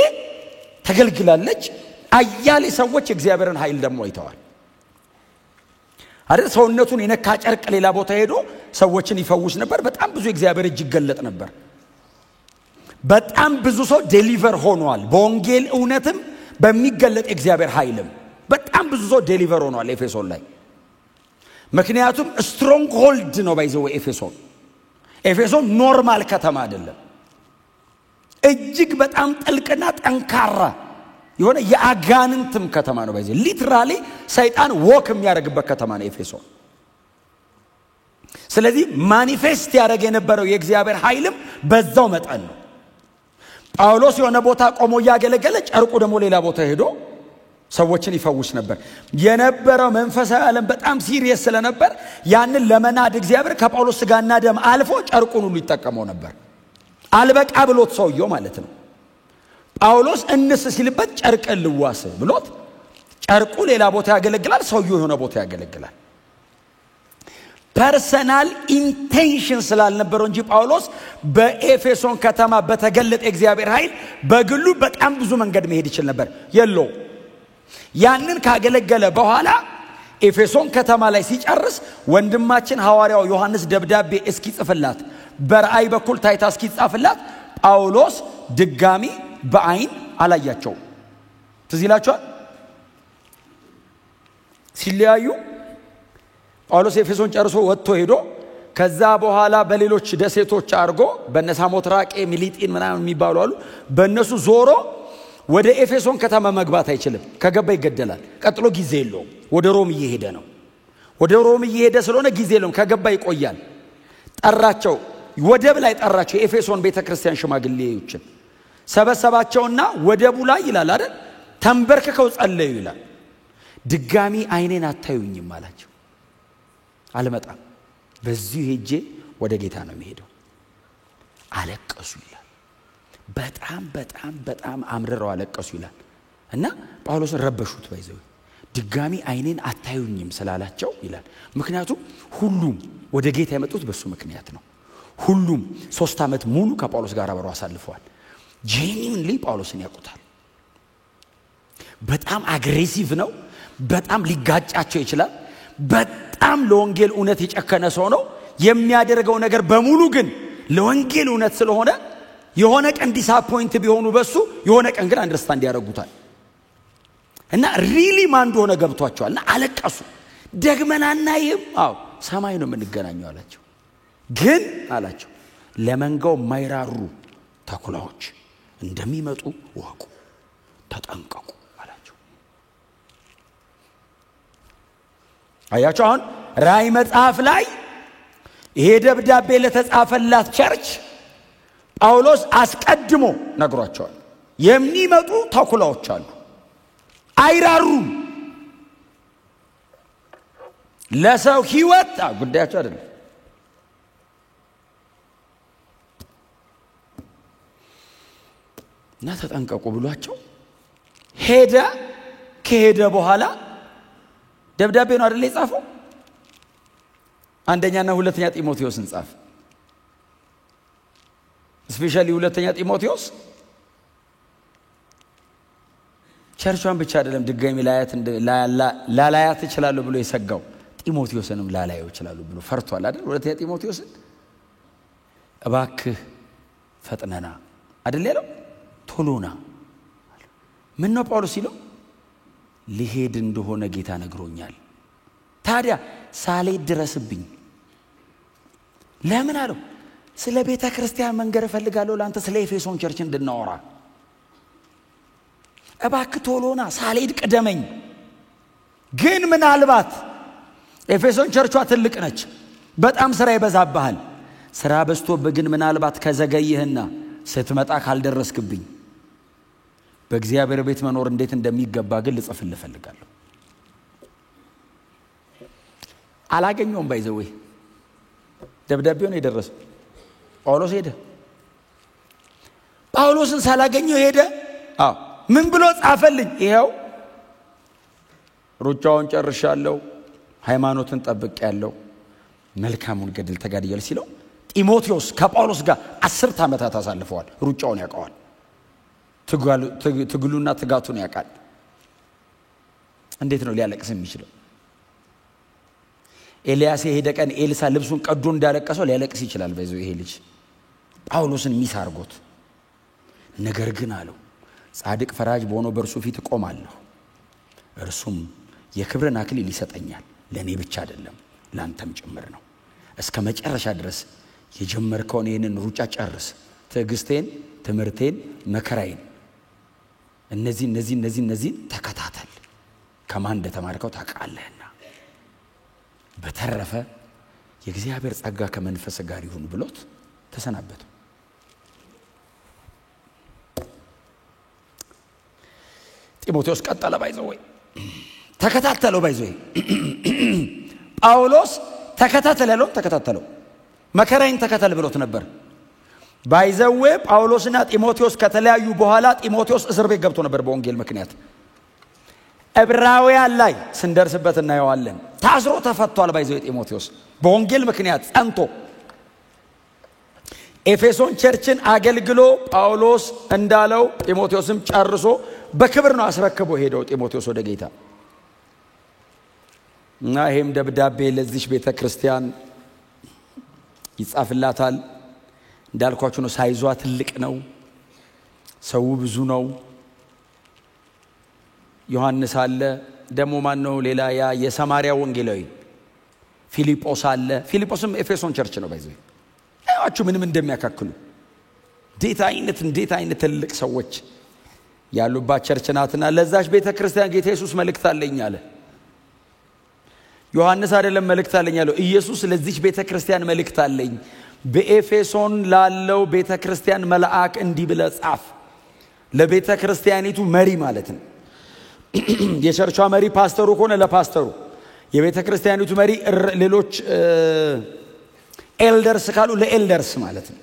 ተገልግላለች። አያሌ ሰዎች እግዚአብሔርን ኃይል ደግሞ አይተዋል አይደል? ሰውነቱን የነካ ጨርቅ ሌላ ቦታ ሄዶ ሰዎችን ይፈውስ ነበር። በጣም ብዙ እግዚአብሔር እጅ ይገለጥ ነበር። በጣም ብዙ ሰው ዴሊቨር ሆኗል። በወንጌል እውነትም በሚገለጥ እግዚአብሔር ኃይልም በጣም ብዙ ሰው ዴሊቨር ሆኗል ኤፌሶን ላይ። ምክንያቱም ስትሮንግ ሆልድ ነው ባይዘው ኤፌሶን ኖርማል ከተማ አይደለም። እጅግ በጣም ጥልቅና ጠንካራ የሆነ የአጋንንትም ከተማ ነው ባይዘው ሊትራሊ ሰይጣን ወክ የሚያደርግበት ከተማ ነው ኤፌሶን። ስለዚህ ማኒፌስት ያደርግ የነበረው የእግዚአብሔር ኃይልም በዛው መጠን ነው። ጳውሎስ የሆነ ቦታ ቆሞ ያገለገለ ጨርቁ ደግሞ ሌላ ቦታ ሄዶ ሰዎችን ይፈውስ ነበር። የነበረው መንፈሳዊ ዓለም በጣም ሲሪየስ ስለነበር ያንን ለመናድ እግዚአብሔር ከጳውሎስ ስጋና ደም አልፎ ጨርቁን ሁሉ ይጠቀመው ነበር። አልበቃ ብሎት ሰውየው ማለት ነው። ጳውሎስ እንስ ሲልበት ጨርቅ ልዋስ ብሎት ጨርቁ ሌላ ቦታ ያገለግላል፣ ሰውየው የሆነ ቦታ ያገለግላል። ፐርሰናል ኢንቴንሽን ስላልነበረው እንጂ ጳውሎስ በኤፌሶን ከተማ በተገለጠ እግዚአብሔር ኃይል በግሉ በጣም ብዙ መንገድ መሄድ ይችል ነበር። የለው ያንን ካገለገለ በኋላ ኤፌሶን ከተማ ላይ ሲጨርስ ወንድማችን ሐዋርያው ዮሐንስ ደብዳቤ እስኪጽፍላት በራእይ በኩል ታይታ እስኪጻፍላት ጳውሎስ ድጋሚ በአይን አላያቸው። ትዝ ይላችኋል ሲለያዩ ጳውሎስ ኤፌሶን ጨርሶ ወጥቶ ሄዶ ከዛ በኋላ በሌሎች ደሴቶች አርጎ በነሳሞትራቄ ሚሊጢን ምናምን የሚባሉ አሉ በእነሱ ዞሮ ወደ ኤፌሶን ከተማ መግባት አይችልም። ከገባ ይገደላል። ቀጥሎ ጊዜ የለውም። ወደ ሮም እየሄደ ነው። ወደ ሮም እየሄደ ስለሆነ ጊዜ የለውም። ከገባ ይቆያል። ጠራቸው። ወደብ ላይ ጠራቸው የኤፌሶን ቤተክርስቲያን ሽማግሌዎችን ሰበሰባቸውና ወደቡ ላይ ይላል አይደል ተንበርክከው ጸለዩ ይላል ድጋሚ አይኔን አታዩኝም አላቸው አልመጣም በዚህ ሄጄ ወደ ጌታ ነው የሚሄደው አለቀሱ ይላል በጣም አምርረው አለቀሱ ይላል እና ጳውሎስን ረበሹት ባይዘው ድጋሚ አይኔን አታዩኝም ስላላቸው ይላል ምክንያቱም ሁሉም ወደ ጌታ የመጡት በሱ ምክንያት ነው ሁሉም 3 ዓመት ሙሉ ከጳውሎስ ጋር አብረው አሳልፈዋል ጄኒውንሊ ጳውሎስን ያውቁታል በጣም አግሬሲቭ ነው በጣም ሊጋጫቸው ይችላል በጣም ለወንጌል እውነት የጨከነ ሰው ነው የሚያደርገው ነገር በሙሉ ግን ለወንጌል እውነት ስለሆነ የሆነ ቀን ዲስአፖይንት ቢሆኑ በሱ የሆነ ቀን ግን አንደርስታንድ ያደርጉታል እና ሪሊ ማን እንደሆነ ገብቷቸዋልና አለቀሱ ደግመናና ይም ሰማይ ነው የምንገናኘው አላቸው ግን አላቸው ለመንጋው ማይራሩ ተኩላዎች እንደሚመጡ ወቁ ተጠንቀቁ አላቸው አያችሁ አሁን ራእይ መጽሐፍ ላይ ይሄ ደብዳቤ ለተጻፈላት ቸርች ጳውሎስ አስቀድሞ ነግሯቸዋል የሚመጡ ተኩላዎች አሉ አይራሩ ለሰው ህይወት ጉዳያቸው አይደለም እና ተጠንቀቁ ብሏቸው ከሄደ በኋላ ደብዳቤ ነው አይደል የጻፈው አንደኛና ሁለተኛ ጢሞቴዎስን ጻፈ ስፔሻሊ ሁለተኛ ጢሞቴዎስ ቸርቿን ብቻ አይደለም ድጋሚ ላላያት ይችላል ብሎ የሰጋው ጢሞቴዎስንም ላላየው ይችላል ብሎ ፈርቷል አይደል ሁለተኛ ጢሞቴዎስን እባክህ ፈጥነና አይደል ያለው ቶሎና ምን ነው ጳውሎስ ይለው ሊሄድ እንደሆነ ጌታ ነግሮኛል ታዲያ ሳልሄድ ድረስብኝ ለምን አለው ስለ ቤተ ክርስቲያን መንገር ፈልጋለሁ ላንተ ስለ ኤፌሶን ቸርች እንድናወራ እባክህ ቶሎና ሳልሄድ ቅደመኝ ግን ምናልባት ኤፌሶን ቸርቿ ትልቅ ነች በጣም ስራ ይበዛብሃል ስራ በዝቶብህ ግን ምናልባት ከዘገየህና ስትመጣ ካልደረስክብኝ በእግዚአብሔር ቤት መኖር እንዴት እንደሚገባ ግን ልጽፍልህ ፈልጋለሁ አላገኘውም ባይዘው ደብዳቤው ነው የደረሰው ጳውሎስ ሄደ ጳውሎስን ሳላገኘው ሄደ ምን ብሎ ጻፈልኝ ይሄው ሩጫውን ጨርሻለሁ ሃይማኖትን ጠብቄያለሁ መልካሙን ገድል ተጋድያለሁ ሲለው ጢሞቴዎስ ከጳውሎስ ጋር 10 ዓመታት አሳልፈዋል ሩጫውን ያውቀዋል ትግሉና ትጋቱን ያውቃል እንዴት ነው ሊያለቅስ የሚችለው ኤልያስ የሄደ ቀን ኤልሳ ልብሱን ቀዶ እንዳለቀሰው ሊያለቅስ ይችላል በዚህ ይሄ ልጅ ጳውሎስን ሚስ አርጎት ነገር ግን አለው ጻድቅ ፈራጅ በሆነው በእርሱ ፊት ቆማለሁ እርሱም የክብርን አክሊል ይሰጠኛል ለኔ ብቻ አይደለም ላንተም ጭምር ነው እስከ መጨረሻ ድረስ የጀመርከውን ይሄንን ሩጫ ጨርስ ትዕግስቴን ትምርቴን መከራዬን እነዚህ ተከታተል ከማን እንደተማርከው ታውቃለህና በተረፈ የእግዚአብሔር ጸጋ ከመንፈስ ጋር ይሁን ብሎት ተሰናበተ ጢሞቴዎስ ቀጠለ ባይዘው ተከታተለው ባይዘው ጳውሎስ ተከታተለው መከራዬን ተከታተል ብሎት ነበር ባይዘው ጳውሎስና ጢሞቴዎስ ከተለያዩ በኋላ ጢሞቴዎስ እስር ቤት ገብቶ ነበር በወንጌል ምክንያት ዕብራውያን ላይ ስንደርስበት እናየዋለን ታስሮ ተፈቷል ባይዘው ጢሞቴዎስ በወንጌል ምክንያት ጸንቶ ኤፌሶን ቸርችን አገልግሎ ጳውሎስ እንዳለው ጢሞቴዎስም ጨርሶ በክብር ነው አስረክቦ ሄደው ጢሞቴዎስ ወደ ጌታ እና ይሄም ደብዳቤ ለዚህ ቤተክርስቲያን ይጻፍላታል እንዳልኳችሁ ነው ሳይዟ ትልቅ ነው ሰው ብዙ ነው ዮሐንስ አለ ደሞ ማን ነው ሌላ ያ የሰማሪያ ወንጌላዊ ፊልጶስ አለ ፊልጶስም ኤፌሶን ቸርች ነው ባይዘው አይዋችሁ ምንም እንደሚያካክሉ እንዴት አይነት ትልቅ ሰዎች ያሉባት ቸርች ናትና ለዛች ቤተክርስቲያን ጌታ ኢየሱስ መልእክት አለኝ አለ ዮሐንስ አይደለም መልእክት አለኝ አለው ኢየሱስ ለዚህ ቤተክርስቲያን መልእክት አለኝ በኤፌሶን ላለው ቤተክርስቲያን መልአክ እንዲህ ብለህ ጻፍ። ለቤተክርስቲያኒቱ መሪ ማለት ነው። የቸርቿ መሪ ፓስተሩ ከሆነ ለፓስተሩ፣ የቤተክርስቲያኒቱ መሪ ሌሎች ኤልደርስ ካሉ ለኤልደርስ ማለት ነው።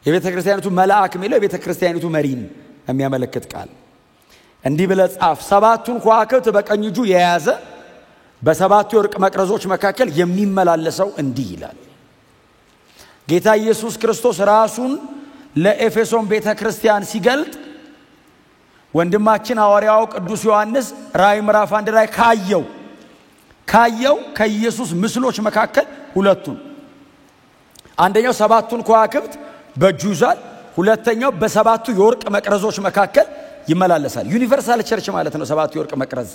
የቤተክርስቲያኒቱ መልአክ የሚለው የቤተክርስቲያኒቱ መሪን የሚያመለክት ቃል። እንዲህ ብለህ ጻፍ፣ ሰባቱን ከዋክብት በቀኝ እጁ የያዘ በሰባቱ የወርቅ መቅረዞች መካከል የሚመላለሰው እንዲህ ይላል። ጌታ ኢየሱስ ክርስቶስ ራሱን ለኤፌሶን ቤተክርስቲያን ሲገልጥ ወንድማችን ሐዋርያው ቅዱስ ዮሐንስ ራእይ ምዕራፍ 1 ላይ ካየው ከኢየሱስ ምስሎች መካከል ሁለቱን፣ አንደኛው ሰባቱን ከዋክብት በእጁ ይዟል፣ ሁለተኛው በሰባቱ የወርቅ መቅረዞች መካከል ይመላለሳል። ዩኒቨርሳል ቸርች ማለት ነው። ሰባቱ የወርቅ መቅረዝ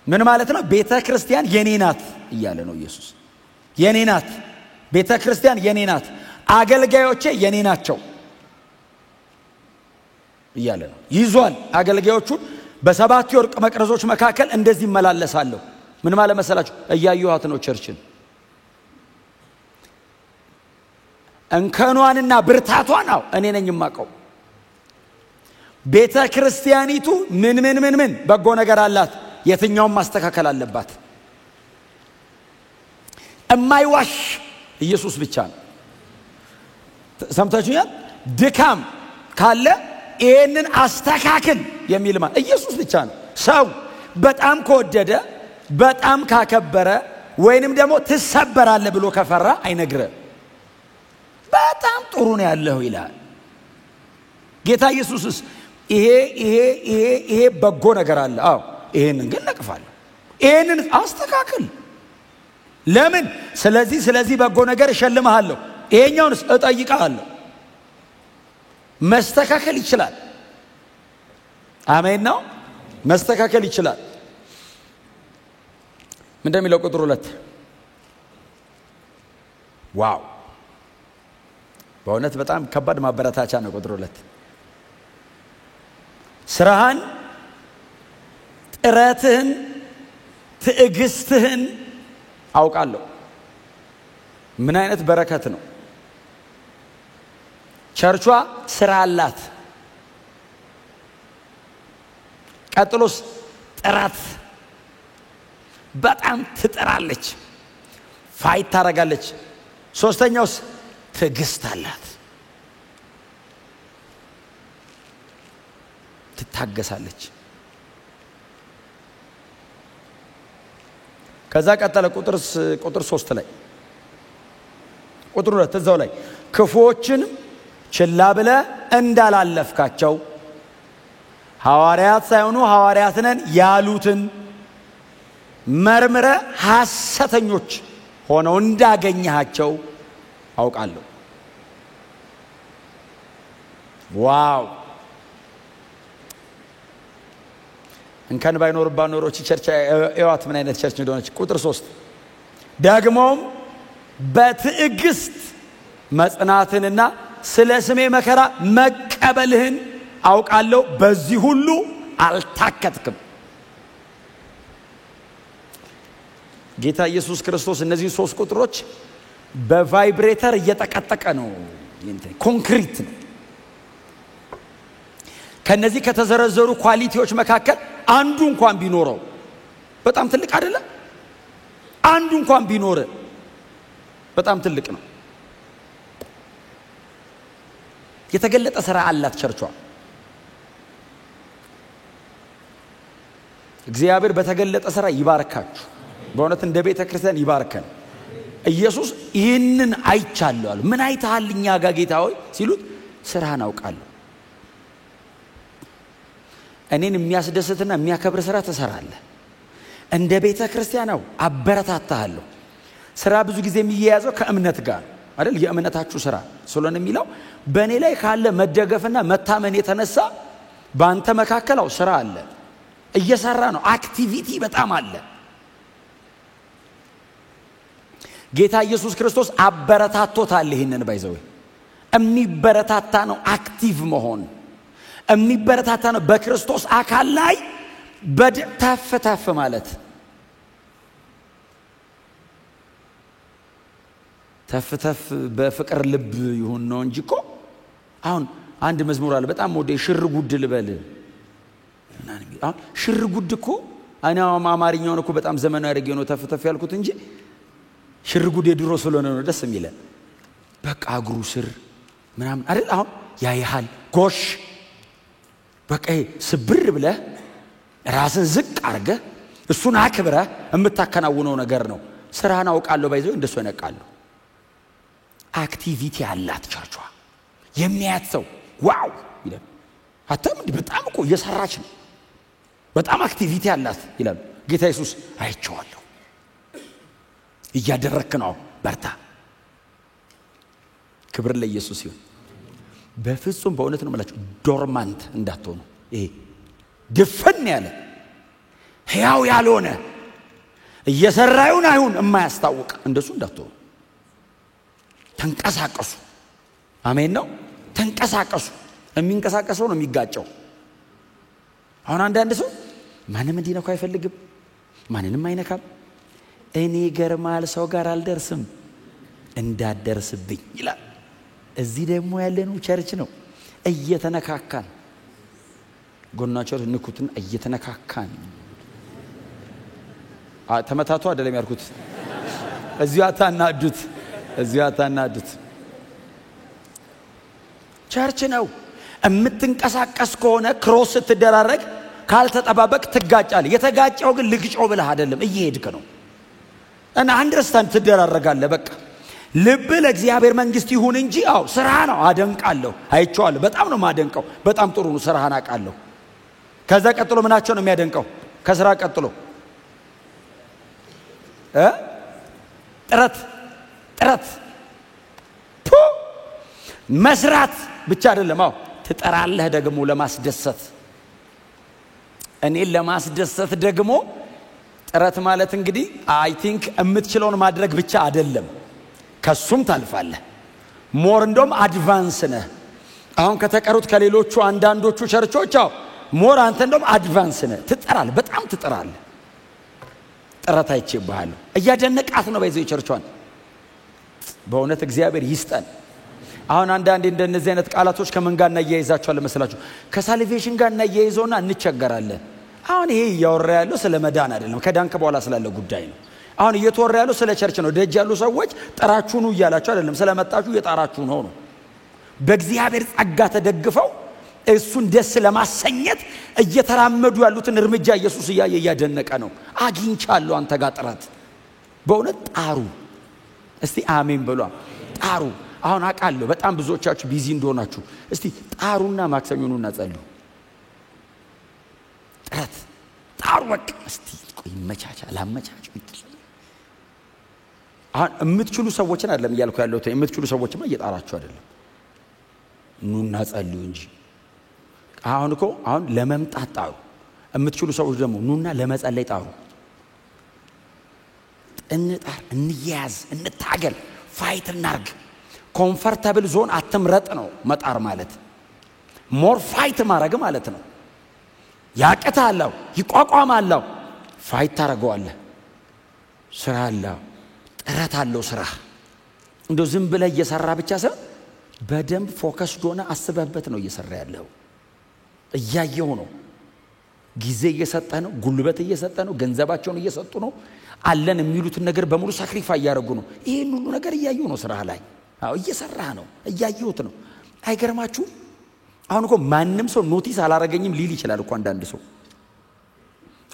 ምን ማለት ነው? ቤተክርስቲያን የኔ ናት እያለ ነው ኢየሱስ። የኔ ናት ቤተክርስቲያን፣ የኔ ናት፣ አገልጋዮቼ የኔ ናቸው እያለ ነው። ይዟል አገልጋዮቹን በሰባቱ የወርቅ መቅረዞች መካከል እንደዚህ ይመላለሳለሁ። ምን ማለት መሰላችሁ? እያዩሃት ነው ቸርችን፣ እንከኗንና ብርታቷን እኔ ነኝ የማውቀው። ቤተክርስቲያኒቱ ምን በጎ ነገር አላት፣ የትኛውም ማስተካከል አለባት። እማይዋሽ ኢየሱስ ብቻ ነው። ሰምታችሁኛል? ድካም ካለ ይሄንን አስተካክል የሚል ማለት ኢየሱስ ብቻ ነው። ሰው በጣም ከወደደ በጣም ካከበረ ወይንም ደግሞ ትሰበራለህ ብሎ ከፈራ አይነግርም። በጣም ጥሩ ነው ያለው ይላል ጌታ ኢየሱስስ። ይሄ በጎ ነገር አለ። ይሄንን ግን ነቅፋለሁ፣ ይሄንን አስተካክል። ለምን? ስለዚህ በጎ ነገር እሸልምሃለሁ፣ ይሄኛውንስ እጠይቅሃለሁ። መስተካከል ይችላል። አሜን ነው። መስተካከል ይችላል። ምን እንደሚለው ቁጥር 2 ዋው! በእውነት በጣም ከባድ ማበረታቻ ነው። ቁጥር 2 ስራህን፣ ጥረትህን፣ ትዕግስትህን አውቃለሁ። ምን አይነት በረከት ነው! ቸርቿ ስራ አላት። ቀጥሎስ ጥረት፣ በጣም ትጥራለች፣ ፋይት ታረጋለች። ሶስተኛውስ ትዕግስት አላት፣ ትታገሳለች። ከዛ ቀጠለ ቁጥር 3 ላይ ቁጥር 2 እዛው ላይ ክፉዎችን ችላ ብለህ እንዳላለፍካቸው ሐዋርያት ሳይሆኑ ሐዋርያት ነን ያሉትን መርምረ ሐሰተኞች ሆነው እንዳገኘሃቸው አውቃለሁ። ዋው! እንከን ባይኖርባት ኖሮ ቸርች እዋት ምን አይነት ቸርች እንደሆነች። ቁጥር 3 ደግሞም በትዕግስት መጽናትንና ስለ ስሜ መከራ መቀበልህን አውቃለሁ፣ በዚህ ሁሉ አልታከትክም። ጌታ ኢየሱስ ክርስቶስ እነዚህ 3 ቁጥሮች በቫይብሬተር እየተቀጠቀ ነው። ኮንክሪት ነው። ከነዚህ ከተዘረዘሩ ኳሊቲዎች መካከል አንዱ እንኳን ቢኖረው በጣም ትልቅ አይደለም? አንዱ እንኳን ቢኖር በጣም ትልቅ ነው። የተገለጠ ሥራ አላት ቸርቿ። እግዚአብሔር በተገለጠ ሥራ ይባርካችሁ። በእውነት እንደ ቤተ ክርስቲያን ይባርከን። ኢየሱስ ይህንን አይቻለሁ አለ። ምን አይተሃል እኛ ጋር ጌታ ሆይ ሲሉት ሥራህን አውቃለሁ። እኔን የሚያስደስትና የሚያከብር ሥራ ትሰራለህ። እንደ ቤተ ክርስቲያን አበረታታለሁ። ሥራ ብዙ ጊዜ የሚያያዘው ከእምነት ጋር አይደል? የእምነታችሁ ሥራ ስለሆነ የሚለው በእኔ ላይ ካለ መደገፍና መታመን የተነሳ በአንተ መካከል ሥራ አለ፣ እየሰራ ነው። አክቲቪቲ በጣም አለ። ጌታ ኢየሱስ ክርስቶስ አበረታቶታል። ይሄንን ባይዘው የሚበረታታ ነው። አክቲቭ መሆን የሚበረታታ ነው። በክርስቶስ አካል ላይ ተፍ ማለት ተፍተፍ በፍቅር ልብ ይሁን ነው እንጂ እኮ አሁን አንድ መዝሙር አለ በጣም ወደ ሽር ጉድ ልበል አሁን ሽር ጉድ እኮ እኔ አማርኛውን እኮ በጣም ዘመናዊ አድርጌ ነው ተፍተፍ ያልኩት እንጂ ሽር ጉድ የድሮ ስለሆነ ነው ደስ የሚለው በቃ እግሩ ስር ምናምን አይደል አሁን ያይሃል ጎሽ በቃ ስብር ብለህ ራስን ዝቅ አርገህ እሱን አክብረህ የምታከናውነው ነገር ነው ስራህን አውቃለሁ ባይዘው እንደሱ ያነቃለሁ አክቲቪቲ አላት ቸርቿ የሚያት ሰው ዋው ይላል አተም በጣም እኮ እየሰራች ነው በጣም አክቲቪቲ አላት ይላል ጌታ ኢየሱስ አይቼዋለሁ እያደረክ ነው በርታ ክብር ለኢየሱስ ይሁን በፍጹም በእውነት ነው ማለት ዶርማንት እንዳትሆኑ ይሄ ድፍን ያለ ሕያው ያልሆነ እየሰራዩን አይሁን የማያስታውቅ እንደሱ እንዳትሆኑ ተንቀሳቀሱ አሜን ነው ተንቀሳቀሱ የሚንቀሳቀሰው ነው የሚጋጨው አሁን አንዳንድ ሰው ማንም እንዲነካው አይፈልግም ማንንም አይነካም እኔ ገርማል ሰው ጋር አልደርስም እንዳደርስብኝ ይላል እዚህ ደግሞ ያለነው ቸርች ነው እየተነካካን ጎናቸው ንኩትን እየተነካካን ተመታቱ አይደለም ያርኩት እዚያ አታናዱት ቸርች ነው እምትንቀሳቀስ ከሆነ ክሮስ ስትደራረግ ካልተጠባበቅ ትጋጫለህ የተጋጨው ግን ልግጮው ብለህ አይደለም እየሄድክ ነው እና አንደርስታንድ ትደራረጋለህ በቃ ልብ ለእግዚአብሔር መንግስት ይሁን እንጂ አው ስራ ነው አደንቃለሁ አይቼዋለሁ በጣም ነው ማደንቀው በጣም ጥሩ ነው ስራህን አውቃለሁ ከዛ ቀጥሎ ምናቸው ነው የሚያደንቀው ከስራ ቀጥሎ ጥረት መስራት ብቻ አይደለም አው ትጠራለህ ደግሞ ለማስደሰት እኔን ለማስደሰት ደግሞ ጥረት ማለት እንግዲህ አይ ቲንክ እምትችለውን ማድረግ ብቻ አይደለም ከሱም ታልፋለህ ሞር እንደም አድቫንስ ነህ አሁን ከተቀሩት ከሌሎቹ አንዳንዶቹ ቸርቾች አው ሞር አንተ እንደም አድቫንስ ነህ ትጠራለህ በጣም ትጠራለህ ጥረት አይቼብሃለሁ እያደነቃት ነው ባይዘው ቸርቿን በእውነት እግዚአብሔር ይስጠን አሁን አንዳንዴ እንደነዚህ አይነት ቃላቶች ከምን ጋር እናያይዛቸዋለን መሰላችሁ ከሳልቬሽን ጋር እናያይዘውና እንቸገራለን አሁን ይሄ ያወራ ያለው ስለ መዳን አይደለም ከዳንከ በኋላ ስላለ ጉዳይ ነው አሁን እየተወራ ያለው ስለ ቸርች ነው ደጅ ያሉ ሰዎች ጥራችሁ ነው ይያላችሁ አይደለም ስለመጣችሁ የጣራችሁ ነው በእግዚአብሔር ጸጋ ተደግፈው እሱን ደስ ለማሰኘት እየተራመዱ ያሉትን እርምጃ ኢየሱስ ያያደነቀ ነው አግኝቻለሁ አንተ ጋር ጥረት በእውነት ጣሩ እስቲ አሜን በሉ ጣሩ አሁን አቃለሁ በጣም ብዙዎቻችሁ ቢዚ እንደሆናችሁ እስቲ ጣሩና ማክሰኞኑና ጸልዩ ጥረት ጣሩ በቃ እስቲ ቆይ መቻቻ ላመቻች ብትል አሁን የምትችሉ ሰዎችን አይደለም እያልኩ ያለው የምትችሉ ሰዎችማ እየጣራችሁ አይደለም ኑና ጸልዩ እንጂ አሁን እኮ አሁን ለመምጣት ጣሩ የምትችሉ ሰዎች ደግሞ ኑና ለመጸለይ ጣሩ እንጣር እንያዝ እንታገል ፋይት እናርግ ኮምፎርታብል ዞን አትምረጥ ነው መጣር ማለት ሞር ፋይት ማድረግ ማለት ነው ያቀታለው ይቋቋማለው ፋይት ታረጋዋለህ ስራ አለው ጥረት አለው ስራ እንደው ዝም ብለህ እየሰራ ብቻ ሳይሆን በደንብ ፎከስ ሆነ አስበህበት ነው እየሰራ ያለው እያየው ነው ጊዜ እየሰጠ ነው ጉልበት እየሰጠ ነው ገንዘባቸውን እየሰጡ ነው አለን የሚሉትን ነገር በሙሉ ሳክሪፋይ ያደርጉ ነው ይሄን ሁሉ ነገር እያየው ነው ስራ ላይ አው እየሰራ ነው እያየውት ነው አይገርማችሁ አሁን እኮ ማንንም ሰው ኖቲስ አላረገኝም ሊል ይችላል እኮ አንዳንድ ሰው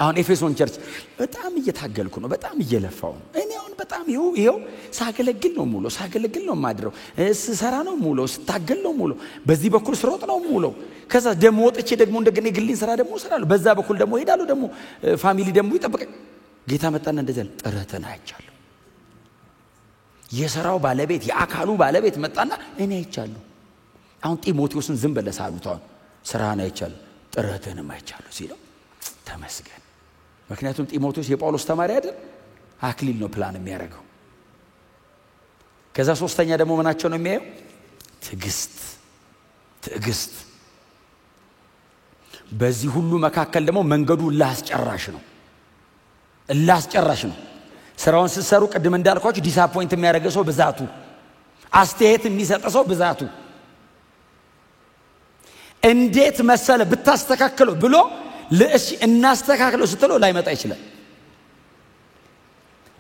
አሁን ኤፌሶን ቸርች በጣም እየታገልኩ ነው በጣም እየለፋው ነው እኔ አሁን በጣም ይሄው ሳገለግል ነው ሙሉ ሳገለግል ነው ማድረው ስሰራ ነው ሙሉ ስታገል ነው ሙሉ በዚህ በኩል ስሮጥ ነው ሙሉ ከዛ ደሞ ወጥቼ ደግሞ እንደገና ግሊን ስራ ደግሞ ሰራለሁ በዛ በኩል ደግሞ ሄዳለሁ ደግሞ ፋሚሊ ደግሞ ይጠብቀኝ ጌታ መጣና እንደዚህ ጥረተና አይቻለሁ የሰራው ባለቤት የአካሉ ባለቤት መጣና እኔ አይቻለሁ አሁን ጢሞቴዎስን ዝም ብለህ ሳሉታው ስራህን አይቻለሁ ጥረትህንም አይቻለሁ ሲለው ተመስገን ምክንያቱም ጢሞቴዎስ የጳውሎስ ተማሪ አይደል አክሊል ነው ፕላን የሚያደርገው ከዛ ሶስተኛ ደግሞ ምናቸው ነው የሚያየው ትዕግስት በዚህ ሁሉ መካከል ደግሞ መንገዱ ላስጨራሽ ነው ስራውን ሲሰሩ ቅድም እንዳልኳችሁ ዲስአፖይንት የሚያደርገው ሰው ብዛቱ አስተያየት የሚሰጥ ሰው ብዛቱ እንዴት መሰለ ብታስተካክለው ብሎ ለእሺ እናስተካክለው ስትለው ላይመጣ ይችላል።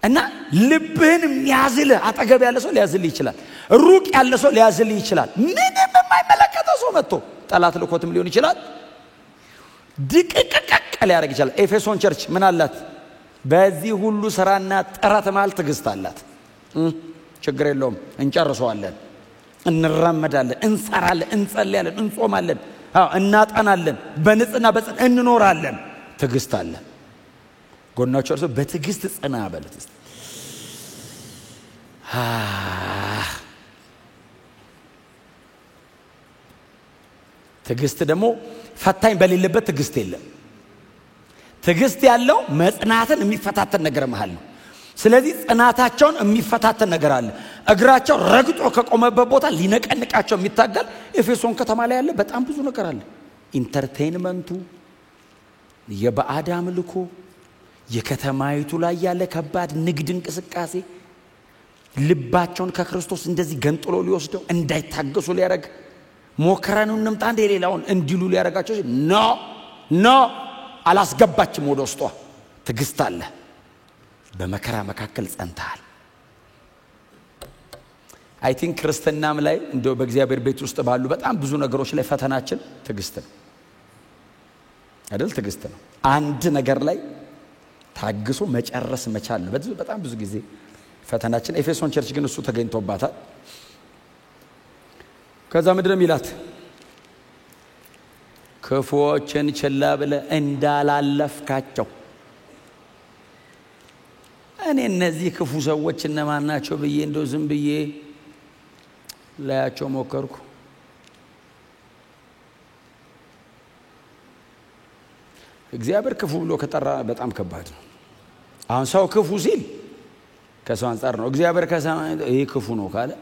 እና ልብህን የሚያዝልህ አጠገብ ያለ ሰው ሊያዝልህ ይችላል። ሩቅ ያለ ሰው ሊያዝልህ ይችላል። ምንም የማይመለከተው ሰው መጥቶ ጠላት ልኮትም ሊሆን ይችላል። ድቅቅቅቅ ሊያደርግ ይችላል። ኤፌሶን ቸርች ምን አላት? በዚህ ሁሉ ስራና ጥረት መሃል ትዕግስት አላት። ችግር የለውም፣ እንጨርሰዋለን፣ እንራመዳለን፣ እንሰራለን፣ እንጸልያለን፣ እንጾማለን፣ እናጠናለን፣ በንጽህና በጽድቅ እንኖራለን። ትዕግስት አለ። ጎናቸው እርሱ በትዕግስት ጽና በለት። ትዕግስት ደግሞ ፈታኝ በሌለበት ትዕግስት የለም። ትዕግስት ያለው መጽናትን የሚፈታተን ነገር መሃል ነው። ስለዚህ ጽናታቸውን የሚፈታተን ነገር አለ። እግራቸው ረግጦ ከቆመበት ቦታ ሊነቀንቃቸው የሚታገል ኤፌሶን ከተማ ላይ ያለ በጣም ብዙ ነገር አለ። ኢንተርቴይንመንቱ፣ የባዕድ አምልኮ፣ የከተማይቱ ላይ ያለ ከባድ ንግድ እንቅስቃሴ ልባቸውን ከክርስቶስ እንደዚህ ገንጥሎ ሊወስደው እንዳይታገሱ ሊያረግ ሞከረን እንምጣ እንደ ሌላውን እንዲሉ ሊያረጋቸው ኖ አላስገባችም ወደ ውስጧ። ትዕግስት አለ። በመከራ መካከል ጸንተሃል። አይ ቲንክ ክርስትናም ላይ እንደው በእግዚአብሔር ቤት ውስጥ ባሉ በጣም ብዙ ነገሮች ላይ ፈተናችን ትዕግስት ነው አይደል? ትዕግስት ነው። አንድ ነገር ላይ ታግሶ መጨረስ መቻል ነው በጣም ብዙ ጊዜ ፈተናችን። ኤፌሶን ቸርች ግን እሱ ተገኝቶባታል። ከዛ ምድርም ይላት ክፉዎችን ችላ ብለህ እንዳላለፍካቸው። እኔ እነዚህ ክፉ ሰዎች እነማን ናቸው ብዬ እንደው ዝም ብዬ ላያቸው ሞከርኩ። እግዚአብሔር ክፉ ብሎ ከጠራ በጣም ከባድ ነው። አሁን ሰው ክፉ ሲል ከሰው አንፃር ነው። እግዚአብሔር ከሰማይ ይሄ ክፉ ነው ካለ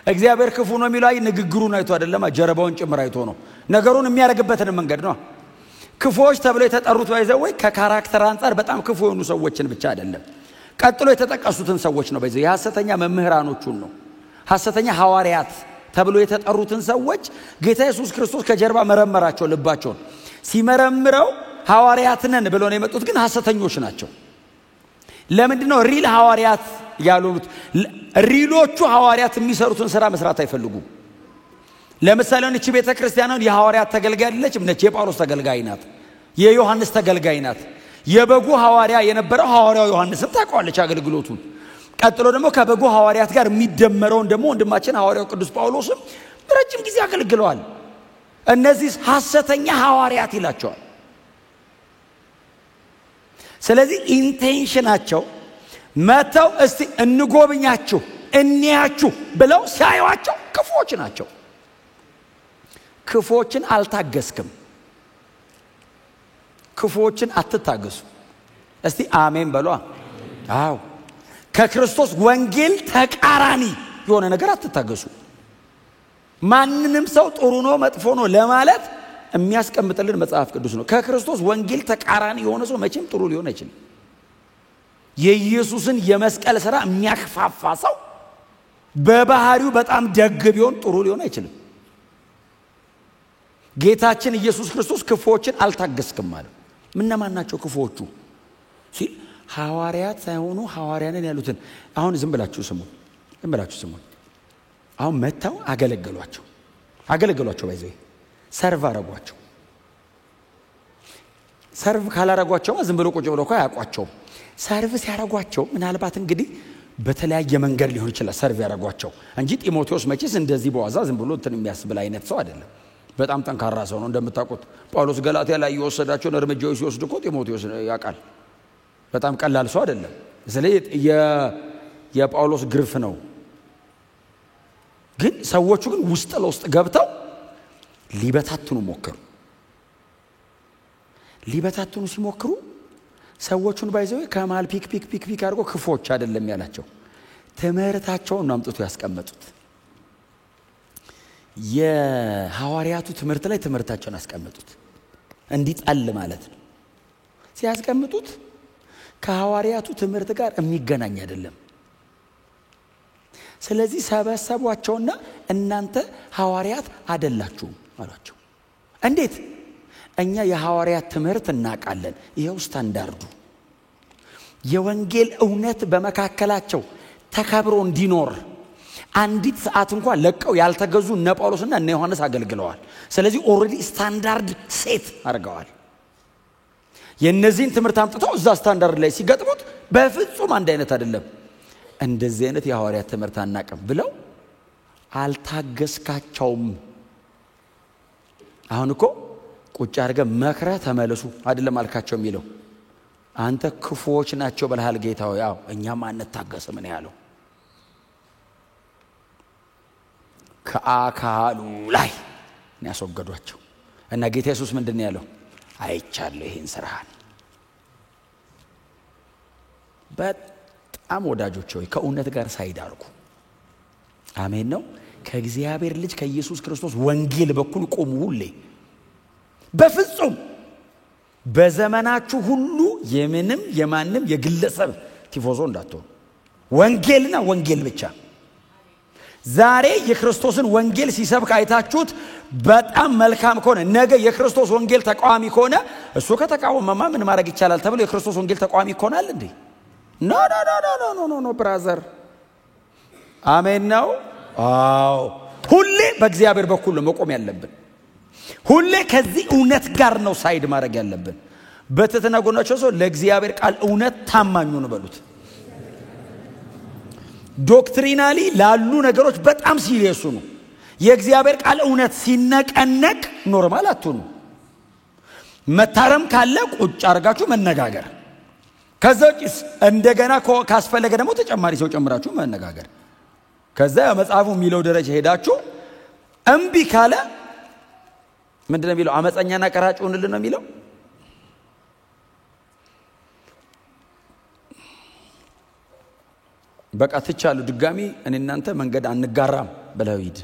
እግዚአብሔር ክፉ ነው የሚለው አይ ንግግሩን አይቶ አይደለም ጀርባውን ጭምር አይቶ ነው። ነገሩን የሚያደርግበትን መንገድ ነው። ክፉዎች ተብለው የተጠሩት ባይዘው ወይ ከካራክተር አንፃር በጣም ክፉ የሆኑ ሰዎችን ብቻ አይደለም፣ ቀጥሎ የተጠቀሱትን ሰዎች ነው። ባይዘው የሐሰተኛ መምህራኖቹን ነው። ሐሰተኛ ሐዋርያት ተብሎ የተጠሩትን ሰዎች ጌታ ኢየሱስ ክርስቶስ ከጀርባ መረመራቸው። ልባቸውን ሲመረምረው ሐዋርያት ነን ብለው ነው የመጡት፣ ግን ሐሰተኞች ናቸው። ለምንድን ነው ሪል ሐዋርያት ያሉት? ሪሎቹ ሐዋርያት የሚሰሩትን ስራ መስራት አይፈልጉም። ለምሳሌ እቺ ቤተክርስቲያናን የሐዋርያት ተገልጋይ አይደለችም። ነች የጳውሎስ ተገልጋይ ናት፣ የዮሐንስ ተገልጋይ ናት። የበጉ ሐዋርያ የነበረው ሐዋርያው ዮሐንስም ታውቃለች አገልግሎቱን። ቀጥሎ ደግሞ ከበጉ ሐዋርያት ጋር የሚደመረውን ደግሞ ወንድማችን ሐዋርያው ቅዱስ ጳውሎስም ረጅም ጊዜ አገልግለዋል። እነዚህ ሐሰተኛ ሐዋርያት ይላቸዋል። ስለዚህ ኢንቴንሽናቸው መተው እስቲ እንጎብኛችሁ እንያችሁ ብለው ሲያዩዋቸው ክፉዎች ናቸው። ክፉዎችን አልታገስክም። ክፉዎችን አትታገሱ። እስቲ አሜን በሏ። አዎ ከክርስቶስ ወንጌል ተቃራኒ የሆነ ነገር አትታገሱ። ማንንም ሰው ጥሩ ነው መጥፎ ነው ለማለት የሚያስቀምጥልን መጽሐፍ ቅዱስ ነው። ከክርስቶስ ወንጌል ተቃራኒ የሆነ ሰው መቼም ጥሩ ሊሆን አይችልም። የኢየሱስን የመስቀል ሥራ የሚያክፋፋ ሰው በባህሪው በጣም ደግ ቢሆን ጥሩ ሊሆን አይችልም። ጌታችን ኢየሱስ ክርስቶስ ክፉዎችን አልታገስክም ማለት ምንማን ናቸው ክፉዎቹ ሲል ሐዋርያት ሳይሆኑ ሐዋርያንን ያሉትን አሁን ዝም ብላችሁ ስሙ። አሁን መተው አገለገሏቸው ባይዘይ ሰርቭ አረጓቸው። ሰርቭ ካላረጓቸው ዝም ብሎ ቁጭ ብሎ አያቋቸው። ሰርቭ ሲያረጓቸው ምናልባት እንግዲህ በተለያየ መንገድ ሊሆን ይችላል ሰርቭ ያረጓቸው እንጂ ጢሞቴዎስ መቼስ እንደዚህ በዋዛ ዝም ብሎ እንትን የሚያስብል አይነት ሰው አይደለም። በጣም ጠንካራ ሰው ነው። እንደምታውቁት ጳውሎስ ገላትያ ላይ የወሰዳቸውን እርምጃዎች ሲወስድ እኮ ጢሞቴዎስ ያውቃል። በጣም ቀላል ሰው አይደለም። ስለዚህ የጳውሎስ ግርፍ ነው። ግን ሰዎቹ ግን ውስጥ ለውስጥ ገብተው ሊበታትኑ ሞከሩ። ሊበታትኑ ሲሞክሩ ሰዎቹን ባይዘው ከማል ፒክ አድርጎ ክፎች አይደለም ያላቸው፣ ትምህርታቸውን አምጥቶ ያስቀመጡት። የሐዋርያቱ ትምህርት ላይ ትምህርታቸውን አስቀመጡት። እንዲጣል ማለት ነው። ሲያስቀምጡት ከሐዋርያቱ ትምህርት ጋር የሚገናኝ አይደለም። ስለዚህ ሰበሰቧቸውና እናንተ ሐዋርያት አይደላችሁም አሏቸው። እንዴት? እኛ የሐዋርያት ትምህርት እናቃለን። ይሄው ስታንዳርዱ የወንጌል እውነት በመካከላቸው ተከብሮ እንዲኖር አንዲት ሰዓት እንኳን ለቀው ያልተገዙ እነ ጳውሎስና እነ ዮሐንስ አገልግለዋል። ስለዚህ ኦሬዲ ስታንዳርድ ሴት አድርገዋል። የነዚህን ትምህርት አምጥተው እዛ ስታንዳርድ ላይ ሲገጥሙት በፍጹም አንድ አይነት አይደለም። እንደዚህ አይነት የሐዋርያት ትምህርት አናቀም ብለው አልታገስካቸውም። አሁን እኮ ቁጭ አድርገ መክረ ተመለሱ አይደለም አልካቸው የሚለው አንተ ክፉዎች ናቸው በልሃል ጌታው። ያው እኛም አንታገስም ነው ያለው። ከአካሉ ላይ ነው ያስወገዷቸው እና ጌታ ኢየሱስ ምንድነው ያለው? አይቻለሁ ይሄን ስራህን። በጣም ወዳጆች ሆይ ከእውነት ጋር ሳይዳርጉ አሜን ነው ከእግዚአብሔር ልጅ ከኢየሱስ ክርስቶስ ወንጌል በኩል ቆሙ። ሁሌ በፍጹም በዘመናችሁ ሁሉ የምንም የማንም የግለሰብ ቲፎዞ እንዳትሆኑ፣ ወንጌልና ወንጌል ብቻ። ዛሬ የክርስቶስን ወንጌል ሲሰብክ አይታችሁት በጣም መልካም ከሆነ ነገ የክርስቶስ ወንጌል ተቃዋሚ ከሆነ እሱ ከተቃወመማ ምን ማድረግ ይቻላል ተብሎ የክርስቶስ ወንጌል ተቃዋሚ ይሆናል እንዴ? ኖ ኖ ኖ ኖ ኖ ኖ ብራዘር አሜን ነው። አዎ ሁሌ በእግዚአብሔር በኩል መቆም ያለብን። ሁሌ ከዚህ እውነት ጋር ነው ሳይድ ማድረግ ያለብን። በትህትና ጎናቸው ሰው ለእግዚአብሔር ቃል እውነት ታማኙ ነው በሉት። ዶክትሪናሊ ላሉ ነገሮች በጣም ሲሪየስ ነው። የእግዚአብሔር ቃል እውነት ሲነቀነቅ ኖርማል አትሁኑ። መታረም ካለ ቁጭ አርጋችሁ መነጋገር፣ ከዛውስ እንደገና ካስፈለገ ደግሞ ተጨማሪ ሰው ጨምራችሁ መነጋገር። ከዛ መጽሐፉ የሚለው ደረጃ ሄዳችሁ እምቢ ካለ ምንድነው የሚለው? አመፀኛና ቀራጭ ሆንልን ነው የሚለው። በቃ ትቻሉ ድጋሚ እኔ እናንተ መንገድ አንጋራም ብለው ሂድ።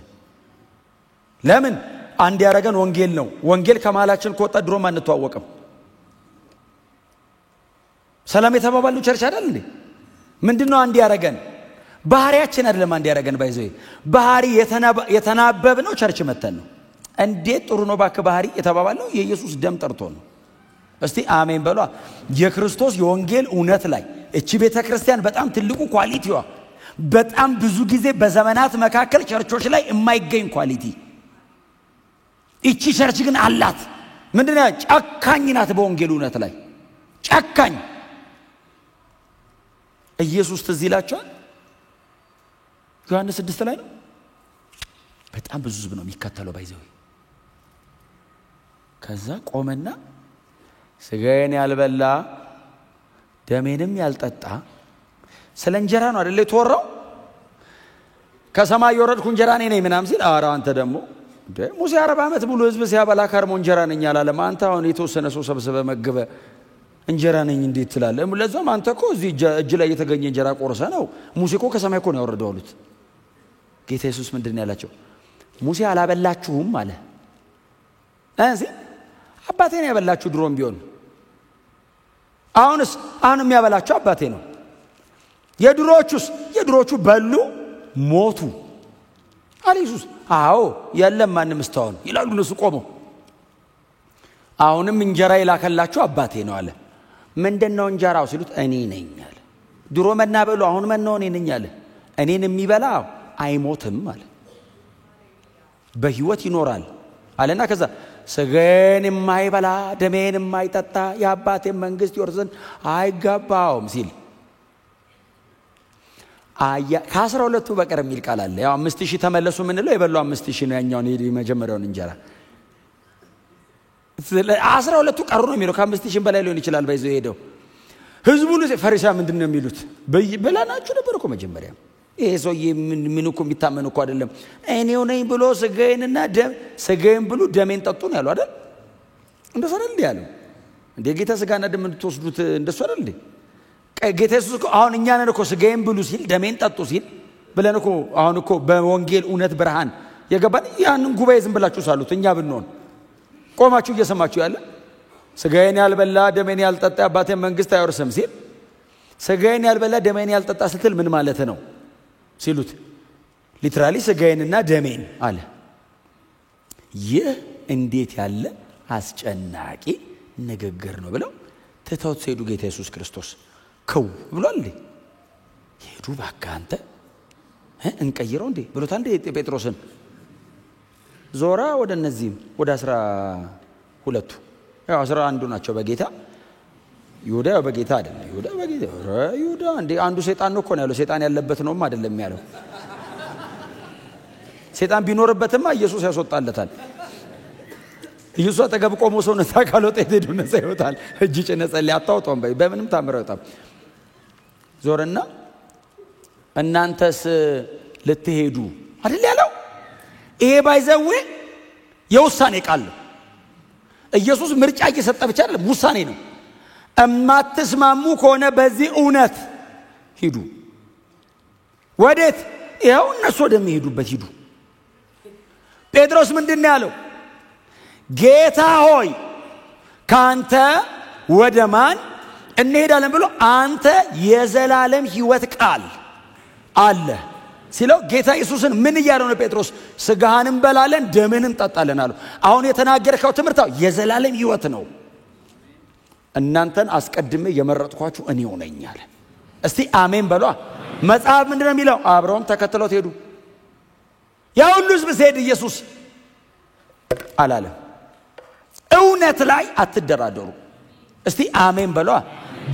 ለምን? አንድ ያረገን ወንጌል ነው። ወንጌል ከማላችን ከወጣ ድሮም አንተዋወቅም። ሰላም የተባባሉ ቸርች አይደል እንዴ? ምንድነው አንድ ያረገን? ባህሪያችን አይደለም አንድ ያረገን። ባይዘይ ባህሪ የተናበብ ነው ቸርች መተን ነው። እንዴት ጥሩ ነው ባክ ባህሪ የተባባለው የኢየሱስ ደም ጠርቶ ነው። እስቲ አሜን በሏ። የክርስቶስ የወንጌል እውነት ላይ እቺ ቤተክርስቲያን በጣም ትልቁ ኳሊቲዋ በጣም ብዙ ጊዜ በዘመናት መካከል ቸርቾች ላይ የማይገኝ ኳሊቲ እቺ ቸርች ግን አላት። ምንድነው? ጨካኝ ናት በወንጌል እውነት ላይ ጨካኝ። ኢየሱስ ትዝ ይላችኋል ዮሐንስ 6 ላይ ነው። በጣም ብዙ ህዝብ ነው የሚከተለው ባይዘው። ከዛ ቆመና ስጋዬን ያልበላ ደሜንም ያልጠጣ ስለ እንጀራ ነው አይደል የተወራው? ከሰማይ የወረድኩ እንጀራ እኔ ነኝ ምናምን ሲል ኧረ አንተ ደግሞ ሙሴ 40 ዓመት ሙሉ ህዝብ ሲያበላ ከርሞ እንጀራ ነኝ አላለም። አንተ አሁን የተወሰነ ሰው ሰብስበ መግበ እንጀራ ነኝ እንዴት ትላለህ? ለዛም አንተ እኮ እዚህ እጅ ላይ የተገኘ እንጀራ ቆርሰ ነው። ሙሴ እኮ ከሰማይ እኮ ነው ያወረደው አሉት። ጌታ ኢየሱስ ምንድነው ያላቸው? ሙሴ አላበላችሁም አለ። አባቴ ነው ያበላችሁ ድሮም ቢሆን። አሁን የሚያበላችሁ አባቴ ነው። የድሮቹ በሉ ሞቱ አለ ኢየሱስ። አዎ የለም ማንም እስታውን ይላሉ እነሱ ቆመው። አሁንም እንጀራ ይላከላችሁ አባቴ ነው አለ። ምንድነው እንጀራው ሲሉት እኔ ነኝ አለ። ድሮ መናበሉ አሁን መናው እኔ ነኝ አለ። እኔን የሚበላ አይሞትም አለ፣ በህይወት ይኖራል አለና ከዛ ስጋዬን የማይበላ ደሜን የማይጠጣ የአባቴን መንግስት ይወርስ ዘንድ አይገባውም ሲል ከ12ቱ በቀር የሚል ቃል አለ። ያው 5000 ተመለሱ ምንለው የበሉ 5000 ነው ያኛውን የመጀመሪያውን እንጀራ 12ቱ ቀሩ ነው የሚለው። ከ5000 በላይ ሊሆን ይችላል ባይዘው ሄደው ህዝቡ ፈሪሳውያን ምንድነው የሚሉት? በላናችሁ ነበር እኮ መጀመሪያ። ይሄ ሰውዬ ምን እኮ የሚታመን እኮ አይደለም። እኔው ነኝ ብሎ ስጋዬንና ስጋዬን ብሉ ደሜን ጠጡ ነው ያለው አይደል? እንደሱ አይደል እንዴ ያለው? እንዴ ጌታ ስጋና ደም እንድትወስዱት እንደሱ አይደል እንዴ? ጌታ ኢየሱስ እኮ አሁን እኛ ነን እኮ ስጋዬን ብሉ ሲል ደሜን ጠጡ ሲል ብለን እኮ አሁን እኮ በወንጌል እውነት ብርሃን የገባን ያንን ጉባኤ ዝም ብላችሁ ሳሉት እኛ ብንሆን ቆማችሁ እየሰማችሁ ያለ ስጋዬን ያልበላ ደሜን ያልጠጣ አባቴን መንግስት አይወርስም ሲል ስጋዬን ያልበላ ደሜን ያልጠጣ ስትል ምን ማለት ነው ሲሉት ሊትራሊ ስጋዬንና ደሜን አለ። ይህ እንዴት ያለ አስጨናቂ ንግግር ነው ብለው ትተውት ሲሄዱ ጌታ ኢየሱስ ክርስቶስ ከው ብሏል። ሄዱ በቃ አንተ እንቀይረው እንዴ ብሎታል እንዴ ጴጥሮስን። ዞራ ወደ እነዚህም ወደ 12 ያው 11 ናቸው በጌታ። ይሁዳ በጌታ አይደለም። ይሁዳ እንዴ አንዱ ሰይጣን ነው እኮ ነው ያለው። ሰይጣን ያለበት ነውም አይደለም ያለው። ሰይጣን ቢኖርበትማ ኢየሱስ ያስወጣለታል። ኢየሱስ አጠገብ ቆሞ ሰው ነፃ ካልወጣ ሄዶ ነፃ ይወጣል። እጅ ጭነህ ጸልይ አታውጣም በምንም ታምር አይወጣም። ዞርና እናንተስ ልትሄዱ አይደል ያለው። ይሄ ባይዘው የውሳኔ ቃል ነው። ኢየሱስ ምርጫ እየሰጠ ብቻ አይደለም ውሳኔ ነው። እማትስማሙ ከሆነ በዚህ እውነት ሂዱ። ወዴት? ይኸው እነሱ ወደሚሄዱበት ሂዱ። ጴጥሮስ ምንድን ያለው? ጌታ ሆይ ካንተ ወደ ማን እንሄዳለን ብሎ አንተ የዘላለም ሕይወት ቃል አለ ሲለው ጌታ ኢየሱስን ምን እያለው ነው ጴጥሮስ? ስጋህንም በላለን ደምህንም ጠጣለን አለው። አሁን የተናገርከው ትምህርታው የዘላለም ሕይወት ነው። እናንተን አስቀድሜ የመረጥኳችሁ እኔው ነኝ አለ። እስቲ አሜን በሏ። መጽሐፍ ምንድነው የሚለው? አብረውም ተከትለው ሄዱ። ያ ሁሉ ሕዝብ ሲሄድ ኢየሱስ አላለም እውነት ላይ አትደራደሩ። እስቲ አሜን በሏ።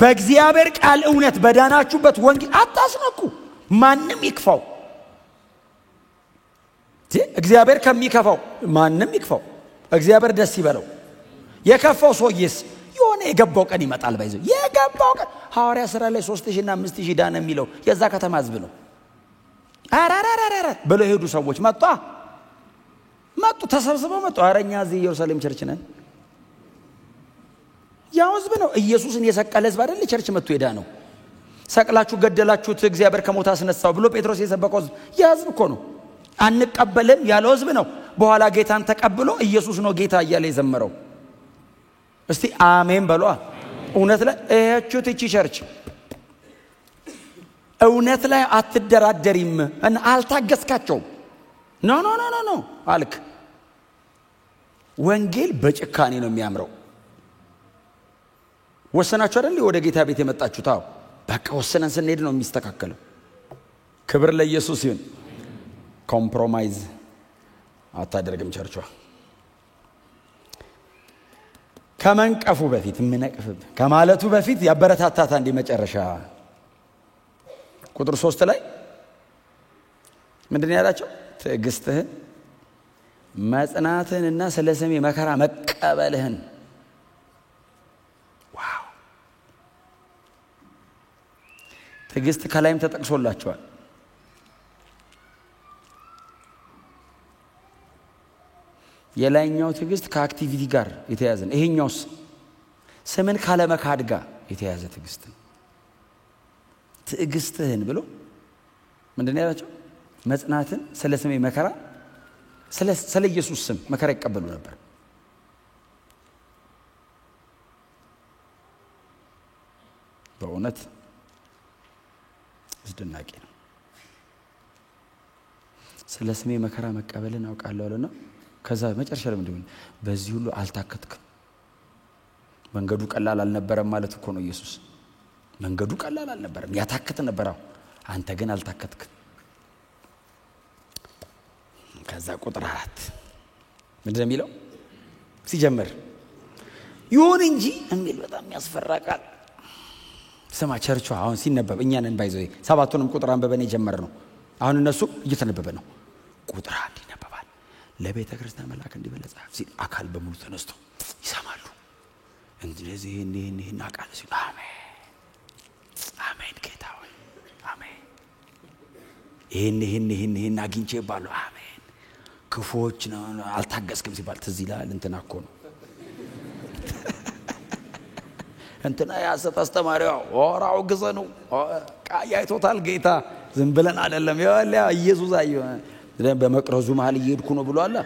በእግዚአብሔር ቃል እውነት በዳናችሁበት ወንጌል አታስነኩ። ማንም ይክፋው። እግዚአብሔር ከሚከፋው ማንም ይክፋው። እግዚአብሔር ደስ ይበለው። የከፋው ሰውዬስ የሆነ የገባው ቀን ይመጣል። ባይዘው የገባው ቀን ሐዋርያ ሥራ ላይ 3000 እና 5000 ዳነ የሚለው የዛ ከተማ ሕዝብ ነው። አራራራራ ብለው ሄዱ ሰዎች መጡ ተሰብስበው መጡ። አረኛ እዚህ ኢየሩሳሌም ቸርች ነን። ያው ሕዝብ ነው። ኢየሱስን የሰቀለ ሕዝብ አይደል ቸርች መጥቶ ሄዳ ነው። ሰቅላችሁ ገደላችሁት እግዚአብሔር ከሞት አስነሳው ብሎ ጴጥሮስ የሰበከው ያ ሕዝብ እኮ ነው። አንቀበልም ያለው ሕዝብ ነው። በኋላ ጌታን ተቀብሎ ኢየሱስ ነው ጌታ እያለ የዘመረው። እስቲ አሜን በሏ። እውነት ላይ እቺ ቸርች እውነት ላይ አትደራደሪም እና አልታገስካቸው። ኖ አልክ። ወንጌል በጭካኔ ነው የሚያምረው። ወሰናችሁ አይደል ወደ ጌታ ቤት የመጣችሁት? አዎ በቃ ወሰነን ስንሄድ ነው የሚስተካከለው። ክብር ለኢየሱስ ይሁን። ኮምፕሮማይዝ አታደርግም ቸርቿ። ከመንቀፉ በፊት ምንቀፍብ ከማለቱ በፊት ያበረታታታ እንደ መጨረሻ ቁጥር 3 ላይ ምንድነው ያላቸው? ትዕግስትህን መጽናትህንና ስለ ስሜ መከራ መቀበልህን። ዋው! ትዕግስት ከላይም ተጠቅሶላቸዋል። የላይኛው ትዕግስት ከአክቲቪቲ ጋር የተያዘ ነው። ይሄኛውስ ስምን ካለ መካድ ጋር የተያዘ ትዕግስት ነው። ትዕግስትህን ብሎ ምንድነው ያላቸው? መጽናትን ስለ ስሜ መከራ ስለ ኢየሱስ ስም መከራ ይቀበሉ ነበር። በእውነት አስደናቂ ነው። ስለ ስሜ መከራ መቀበልን አውቃለሁ አለና ከዛ መጨረሻ ላይ ምንድነው? በዚህ ሁሉ አልታከትክም። መንገዱ ቀላል አልነበረም ማለት እኮ ነው ኢየሱስ። መንገዱ ቀላል አልነበረም፣ ያታከተ ነበር። አንተ ግን አልታከትክም። ከዛ ቁጥር 4 ምንድነው የሚለው? ሲጀምር ይሁን እንጂ የሚል በጣም ያስፈራ ቃል ስማ። ቸርቹ አሁን ሲነበብ እኛ ነን ባይዘው 7ቱንም ቁጥር አንበበን የጀመርነው። አሁን እነሱ እየተነበበ ነው። ቁጥር 1 ይነበባል። ለቤተ ክርስቲያን መልአክ እንዲበለጻ ሲል አካል በሙሉ ተነስቶ ይሰማሉ። እንደዚህ ይሄን አቃል ሲል አሜን አሜን ጌታ ሆይ አሜን። ይሄን አግኝቼ ባሉ አሜን። ክፉዎች ነው አልታገስክም ሲባል ትዝ ይላል። እንትና እኮ ነው እንትና ያሰት አስተማሪው ወራው ግዘኑ ቃያይቶታል ጌታ ዝም ብለን አይደለም ያለ ኢየሱስ አየው በመቅረዙ መሃል እየሄድኩ ነው ብሎ አለ።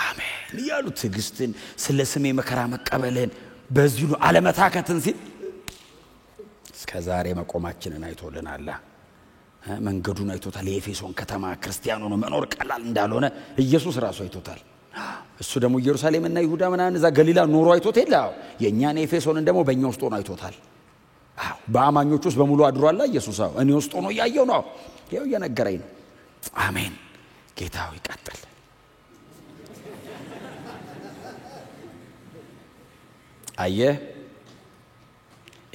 አሜን ይያሉ ትዕግስትን ስለ ስሜ መከራ መቀበልን በዚህ ሁሉ አለመታከትን ሲል እስከ ዛሬ መቆማችንን አይቶልናል። መንገዱን አይቶታል። የኤፌሶን ከተማ ክርስቲያኑ ነው መኖር ቀላል እንዳልሆነ ኢየሱስ ራሱ አይቶታል። እሱ ደግሞ ኢየሩሳሌምና ይሁዳ ምናምን እዛ ገሊላ ኖሮ አይቶት የለው የኛን ኤፌሶንን ደግሞ በእኛ ውስጥ ሆኖ አይቶታል። በአማኞች ውስጥ በሙሉ አድሯል ኢየሱስ። እኔ ውስጥ ሆኖ ያየው ነው ይሄው እየነገረኝ ነው። አሜን። ጌታው ይቀጥል። አየህ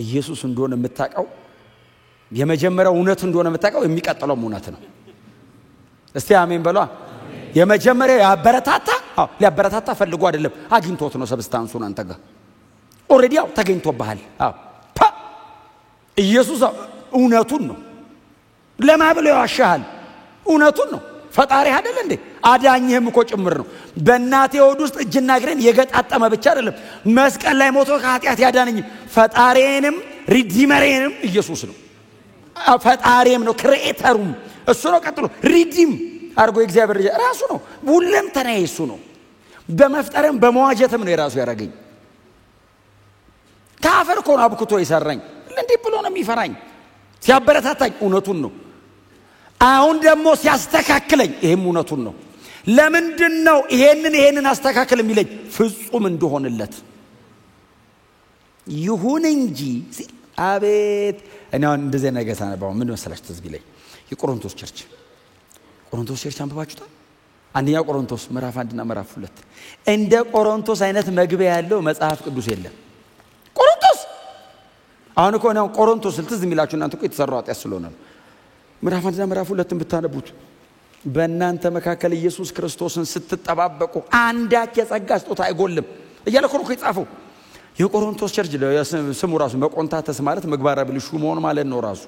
ኢየሱስ እንደሆነ የምታውቀው የመጀመሪያው እውነት እንደሆነ የምታውቀው የሚቀጥለው እውነት ነው። እስቲ አሜን በሏ። የመጀመሪያው ያበረታታ ሊያበረታታ ፈልጎ አይደለም አግኝቶት ነው። ሰብስታንሱን አንተ ጋር ኦሬዲ ያው ተገኝቶብሃል። ኢየሱስ እውነቱን ነው። ለማብለው ያሻሃል እውነቱን ነው። ፈጣሪ አይደል እንዴ? አዳኝህም እኮ ጭምር ነው። በእናቴ ሆድ ውስጥ እጅና እግሬን የገጣጠመ ብቻ አይደለም መስቀል ላይ ሞቶ ከኃጢአት ያዳነኝ ፈጣሪዬንም ሪዲመሬንም ኢየሱስ ነው። ፈጣሪም ነው፣ ክሬኤተሩም እሱ ነው። ቀጥሎ ሪዲም አርጎ እግዚአብሔር ራሱ ነው። ሁሉም ተናይ እሱ ነው። በመፍጠርም በመዋጀትም ነው የራሱ ያረጋኝ። ካፈር ኮን አብኩቶ ይሰራኝ እንዴ ብሎ ነው የሚፈራኝ። ሲያበረታታኝ እውነቱን ነው። አሁን ደግሞ ሲያስተካክለኝ ይሄም እውነቱን ነው። ለምንድነው ይሄንን አስተካክል የሚለኝ? ፍጹም እንደሆነለት ይሁን እንጂ አቤት እኔ እንደዚህ ነገር ሳነባው ምን መሰላችሁ ትዝ ቢለኝ የቆሮንቶስ ቸርች አንብባችሁታል? አንደኛ ቆሮንቶስ ምዕራፍ 1 እና ምዕራፍ 2 እንደ ቆሮንቶስ አይነት መግቢያ ያለው መጽሐፍ ቅዱስ የለም። ቆሮንቶስ አሁን እኮ ነው ቆሮንቶስ ትዝ የሚላችሁ እናንተ እኮ የተሰራው ኃጢአት ስለሆነ ነው። ምዕራፍ 1 እና ምዕራፍ 2 ብታነቡት በእናንተ መካከል ኢየሱስ ክርስቶስን ስትጠባበቁ አንዳች የጸጋ ስጦታ አይጎልም እያለ እኮ የጻፈው። የቆሮንቶስ ቸርች ስሙ ራሱ መቆንታተስ ማለት ምግባረ ብልሹ መሆን ማለት ነው ራሱ።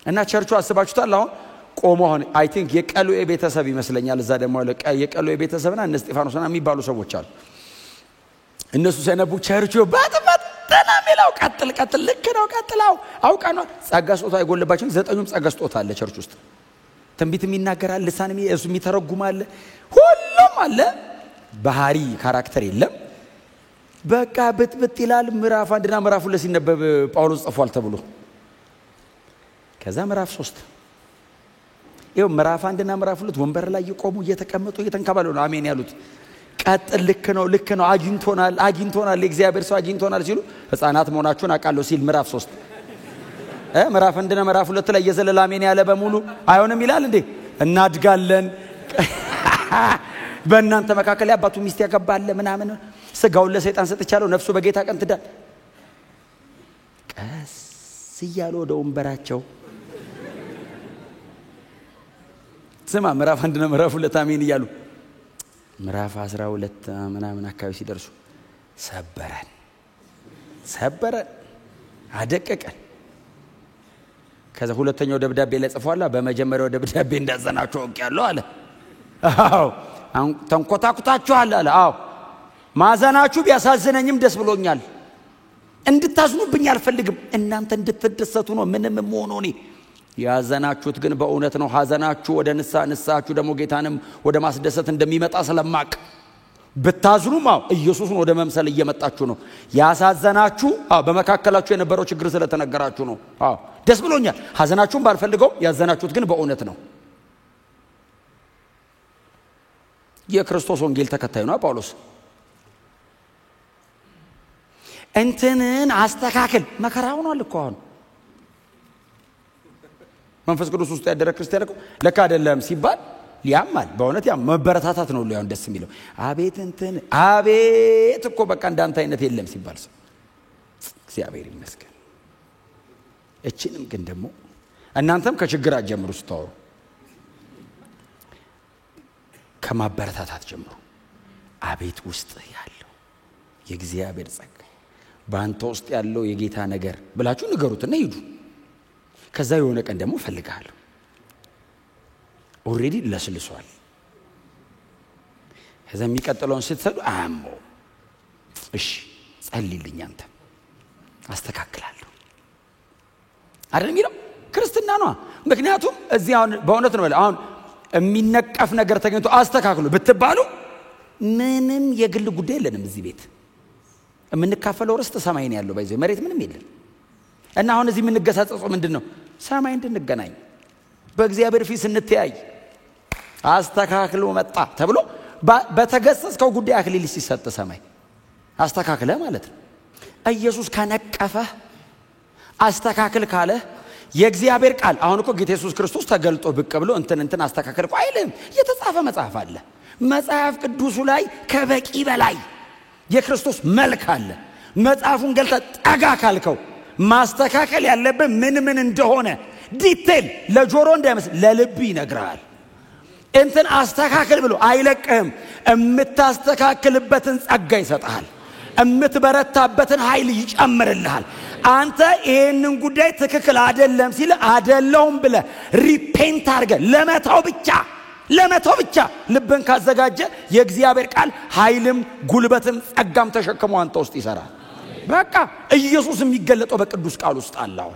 እና ቸርቹ አስባችሁታል? አሁን ቆሞ አሁን አይ ቲንክ የቀሉኤ ቤተሰብ ይመስለኛል። እዛ ደግሞ የቀሉኤ ቤተሰብና እነ እስጢፋኖስና የሚባሉ ሰዎች አሉ። እነሱ ሲያነቡ ቸርቹ ባጥበጥና ሚላው ቀጥል ልክ ነው ቀጥላው አውቃ ነው ጸጋ ስጦታ አይጎልባችሁም። 9ኙም ጸጋ ስጦታ አለ ቸርች ውስጥ። ትንቢትም ይናገራል፣ ልሳንም ይተረጉማል፣ ሁሉም አለ። ባህሪ ካራክተር የለም። በቃ ብጥብጥ ይላል። ምዕራፍ 1 እና ምዕራፍ 2 ሲነበብ ጳውሎስ ጽፏል ተብሎ ከዛ ምዕራፍ 3 ይሄው ምዕራፍ 1 እና ምዕራፍ 2 ወንበር ላይ ይቆሙ እየተቀመጡ እየተንከባሉ ነው አሜን ያሉት። ቀጥል ልክ ነው አግኝቶናል የእግዚአብሔር ሰው አግኝቶናል ሲሉ ህፃናት መሆናችሁን አቃለው ሲል ምዕራፍ 3 ምዕራፍ 1 እና ምዕራፍ 2 ላይ የዘለለ አሜን ያለ በሙሉ አይሆንም ይላል እንዴ? እናድጋለን በእናንተ መካከል ያባቱ ሚስት ያገባለ ምናምን ስጋውን ለሰይጣን ሰጥቻለሁ ነፍሱ በጌታ ቀን ትዳን። ቀስ ይያሉ ወደ ወንበራቸው ስማ ምዕራፍ 1 እና ምዕራፍ 2 አሜን ይያሉ ምዕራፍ 12 ምናምን አካባቢ ሲደርሱ ሰበረን አደቀቀን። ከዛ ሁለተኛው ደብዳቤ ላይ ጽፏላ በመጀመሪያው ደብዳቤ እንዳዘናችሁ አውቄያለሁ አለ። አዎ ተንኮታኩታችኋል አለ። አዎ ማዘናችሁ ቢያሳዝነኝም ደስ ብሎኛል። እንድታዝኑብኝ አልፈልግም፣ እናንተ እንድትደሰቱ ነው። ምንም ሆኖ ነው ያዘናችሁት ግን በእውነት ነው። ሐዘናችሁ ወደ ንስሐችሁ ደግሞ ጌታንም ወደ ማስደሰት እንደሚመጣ ስለማቅ ብታዝኑም ኢየሱስን ወደ መምሰል እየመጣችሁ ነው። ያሳዘናችሁ በመካከላችሁ የነበረው ችግር ስለተነገራችሁ ነው። ደስ ብሎኛል። ሐዘናችሁን ባልፈልገው ያዘናችሁት ግን በእውነት ነው። የክርስቶስ ወንጌል ተከታይ ነው ጳውሎስ። እንትንን አስተካክል መከራ ሆኗል እኮ አሁን መንፈስ ቅዱስ ውስጥ ያደረ ክርስቲያን እኮ ለካ አይደለም ሲባል ያማል። በእውነት ያ መበረታታት ነው ሊሆን ደስ የሚለው። አቤት እኮ በቃ እንዳንተ አይነት የለም ሲባል ሰው እግዚአብሔር ይመስገን። እቺንም ግን ደግሞ እናንተም ከችግር አጀምሩ ስታወሩ ከማበረታታት ጀምሩ። አቤት ውስጥ ያለው የእግዚአብሔር ጸጋ ባንተ ውስጥ ያለው የጌታ ነገር ብላችሁ ንገሩትና ሂዱ። ከዛ የሆነ ቀን ደግሞ ፈልጋለሁ ኦሬዲ ለስልሷል። ከዛ የሚቀጥለውን ስትሰዱ አሞ እሺ ጸልይልኝ አንተ አስተካክላለሁ አይደል የሚለው ክርስትና ነው። ምክንያቱም እዚህ አሁን በእውነት ነው አሁን የሚነቀፍ ነገር ተገኝቶ አስተካክሉ ብትባሉ ምንም የግል ጉዳይ የለንም እዚህ ቤት። የምንካፈለው ርስት ሰማይ ነው ያለው ባይዘ መሬት ምንም የለም። እና አሁን እዚህ የምንገሳጸጸው ምንድነው? ሰማይ እንድንገናኝ በእግዚአብሔር ፊት ስንተያይ አስተካክሎ መጣ ተብሎ በተገሰጽከው ጉዳይ አክሊል ሲሰጥ ሰማይ አስተካክለ ማለት ነው። ኢየሱስ ከነቀፈ አስተካክል ካለ የእግዚአብሔር ቃል አሁን እኮ ጌታ ኢየሱስ ክርስቶስ ተገልጦ ብቅ ብሎ እንትን አስተካክል እኮ አይልም። የተጻፈ መጽሐፍ አለ። መጽሐፍ ቅዱሱ ላይ ከበቂ በላይ የክርስቶስ መልክ አለ። መጽሐፉን ገልጠ ጠጋ ካልከው ማስተካከል ያለበት ምን እንደሆነ ዲቴል ለጆሮ እንዳይመስል ለልብ ይነግራል። እንትን አስተካክል ብሎ አይለቅህም። እምታስተካክልበትን ጸጋ ይሰጣል። እምትበረታበትን ኃይል ይጨምርልሃል። አንተ ይሄንን ጉዳይ ትክክል አይደለም ሲል አይደለም ብለ ሪፔንት አድርገ ለመተው ብቻ ልብን ካዘጋጀ የእግዚአብሔር ቃል ኃይልም ጉልበትም ጸጋም ተሸክሞ አንተ ውስጥ ይሰራል። በቃ ኢየሱስ የሚገለጠው በቅዱስ ቃል ውስጥ አለው።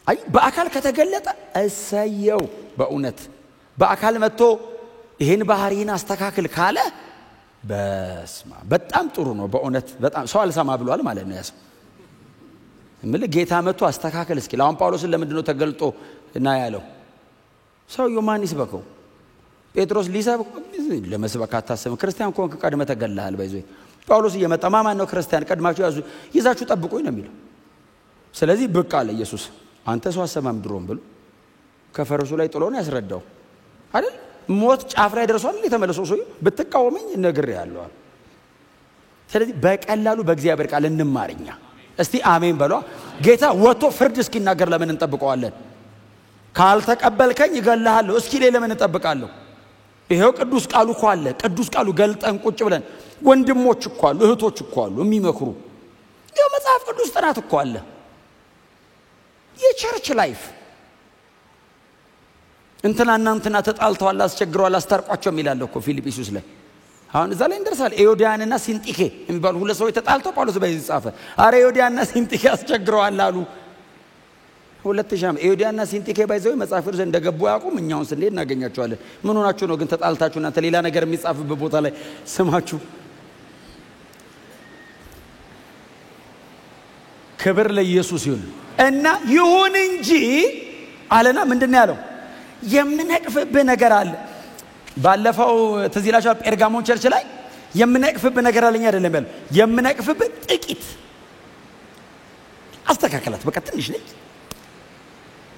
አይ በአካል ከተገለጠ እሰየው። በእውነት በአካል መጥቶ ይሄን ባህሪን አስተካክል ካለ በስማ በጣም ጥሩ ነው። በእውነት በጣም ሰው አልሰማ ብሏል ማለት ነው። ያሰው ጌታ መጥቶ አስተካክል እስኪ አሁን ጳውሎስን ለምንድነው ተገልጦ እና ያለው? ሰውየው ማን ይስበከው? ጴጥሮስ ሊሰብክ ለመስበክ አታስብ። ክርስቲያን ኮንክ ቀድመ ተገለሃል። ባይዘይ ጳውሎስ እየመጣ ማን ነው ክርስቲያን ቀድማችሁ ይዛችሁ ጠብቁኝ ነው የሚለው። ስለዚህ ብቅ አለ ኢየሱስ። አንተ ሰው አሰማም ድሮም ብሎ ከፈረሱ ላይ ጥሎ ነው ያስረዳው አይደል? ሞት ጫፍ ላይ ደርሷል። የተመለሰው ሰው ብትቃወመኝ ነግሬሃለሁ። ስለዚህ በቀላሉ በእግዚአብሔር ቃል እንማርኛ። እስቲ አሜን በሏ። ጌታ ወጥቶ ፍርድ እስኪናገር ለምን እንጠብቀዋለን? ካልተቀበልከኝ ይገለሃለሁ እስኪ ለምን እንጠብቃለሁ? ይሄው ቅዱስ ቃሉ እኮ አለ። ቅዱስ ቃሉ ገልጠን ቁጭ ብለን ወንድሞች እኮ አሉ፣ እህቶች እኮ አሉ የሚመክሩ። ይሄው መጽሐፍ ቅዱስ ጥናት እኮ አለ። የቸርች ላይፍ እንትና ተጣልተዋል፣ አስቸግረዋል፣ አስታርቋቸው የሚላል እኮ ፊልጵስዩስ ላይ። አሁን እዛ ላይ እንደርሳል። ኤዮዲያንና ሲንጢኬ የሚባሉ ሁለት ሰዎች ተጣልተው ጳውሎስ በዚህ ጻፈ። አረ ኤዮዲያንና ሲንጢኬ አስቸግረዋል አሉ። 2000 ዓመት ኤዮዲያንና ሲንጢኬ ባይዘው መጽሐፍ ቅዱስ እንደገቡ ያቁም። እኛውን ስንሄድ እናገኛቸዋለን። ምን ሆናችሁ ነው ግን ተጣልታችሁ እናንተ ሌላ ነገር የሚጻፍበት ቦታ ላይ ስማችሁ? ክብር ለኢየሱስ ይሁን። እና ይሁን እንጂ አለና ምንድነው ያለው? የምነቅፍብህ ነገር አለ። ባለፈው ትዝ ይላችኋል ጴርጋሞን ቸርች ላይ የምነቅፍብህ ነገር አለኝ አይደለም ያለው? የምነቅፍብህ ጥቂት አስተካከላት፣ በቃ ትንሽ ነች።